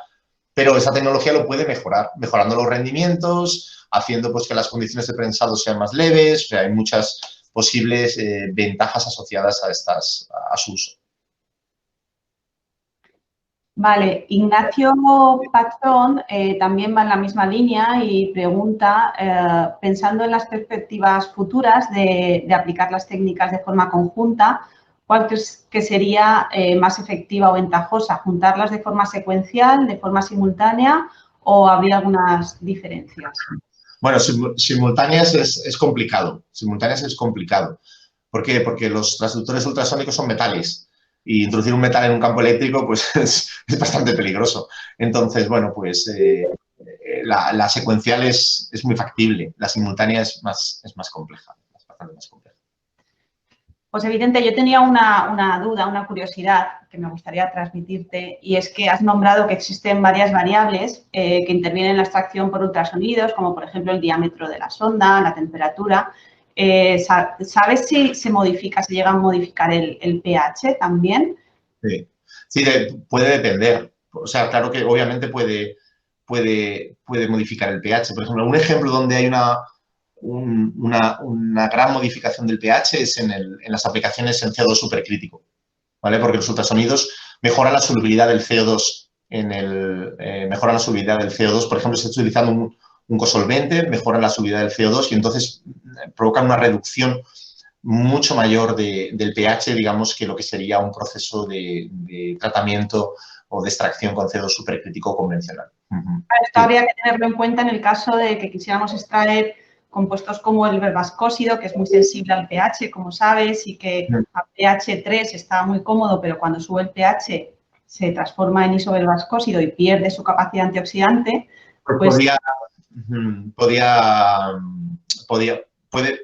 Pero esa tecnología lo puede mejorar, mejorando los rendimientos, haciendo pues, que las condiciones de prensado sean más leves. O sea, hay muchas posibles ventajas asociadas a su uso. Vale, Ignacio Patrón también va en la misma línea y pregunta, pensando en las perspectivas futuras de aplicar las técnicas de forma conjunta, ¿cuál crees que sería más efectiva o ventajosa? ¿Juntarlas de forma secuencial, de forma simultánea o habría algunas diferencias? Bueno, simultáneas es complicado. Simultáneas es complicado. ¿Por qué? Porque los transductores ultrasónicos son metales. Y introducir un metal en un campo eléctrico pues es bastante peligroso. Entonces, bueno, pues la secuencial es muy factible. La simultánea es más compleja, es bastante más compleja. Pues evidente, yo tenía una duda, una curiosidad que me gustaría transmitirte y es que has nombrado que existen varias variables que intervienen en la extracción por ultrasonidos, como por ejemplo el diámetro de la sonda, la temperatura. ¿Sabes si se modifica, se llega a modificar el pH también? Sí, puede depender. O sea, claro que obviamente puede modificar el pH. Por ejemplo, un ejemplo donde hay una gran modificación del pH es en las aplicaciones en CO2 supercrítico, ¿vale? Porque los ultrasonidos mejoran la solubilidad del CO2 mejoran la solubilidad del CO2. Por ejemplo, si estás utilizando un cosolvente, mejoran la solubilidad del CO2 y entonces provocan una reducción mucho mayor del pH, digamos, que lo que sería un proceso de tratamiento o de extracción con CO2 supercrítico convencional. Esto habría que tenerlo en cuenta en el caso de que quisiéramos extraer compuestos como el verbascósido, que es muy sensible al pH, como sabes, y que a pH 3 está muy cómodo, pero cuando sube el pH se transforma en isoverbascósido y pierde su capacidad antioxidante. Pues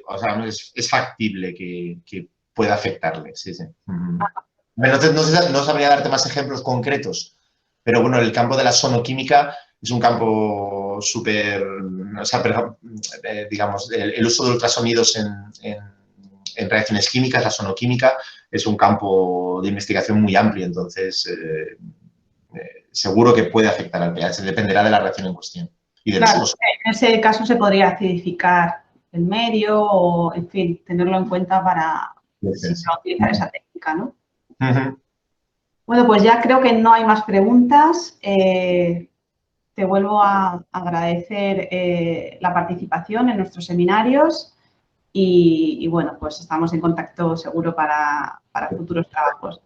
o sea, es factible que pueda afectarle, sí, sí. No sabría darte más ejemplos concretos, pero bueno, el campo de la sonoquímica es un campo súper, o sea, digamos, el uso de ultrasonidos en reacciones químicas, la sonoquímica, es un campo de investigación muy amplio, entonces seguro que puede afectar al pH, dependerá de la reacción en cuestión. Y del claro, uso. en ese caso se podría acidificar el medio o, en fin, tenerlo en cuenta para si se va a utilizar esa técnica, ¿no? Bueno, pues ya creo que no hay más preguntas. Te vuelvo a agradecer la participación en nuestros seminarios y bueno, pues estamos en contacto seguro para futuros trabajos.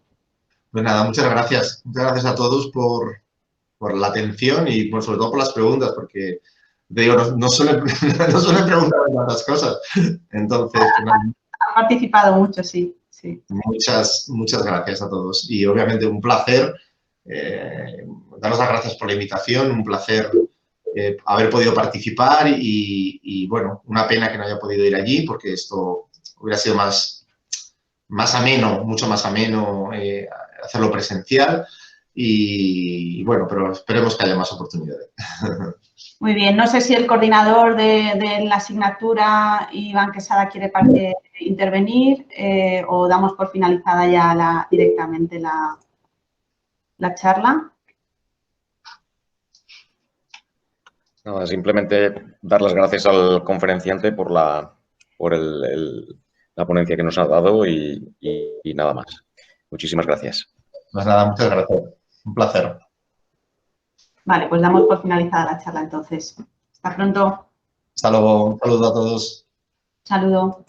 Pues nada, muchas gracias. Muchas gracias a todos por la atención y sobre todo por las preguntas, porque te digo, no suelen preguntar tantas cosas. Entonces, Ha participado mucho, sí. muchas gracias a todos. Y obviamente un placer, daros las gracias por la invitación, un placer haber podido participar y bueno, una pena que no haya podido ir allí porque esto hubiera sido más ameno, mucho más ameno hacerlo presencial y bueno, pero esperemos que haya más oportunidades. Muy bien, no sé si el coordinador de la asignatura, Iván Quesada, quiere intervenir o damos por finalizada ya directamente la charla. Nada, simplemente dar las gracias al conferenciante por la ponencia que nos ha dado y nada más. Muchísimas gracias. Pues nada, muchas gracias. Un placer. Vale, pues damos por finalizada la charla entonces. Hasta pronto. Hasta luego. Un saludo a todos. Saludo.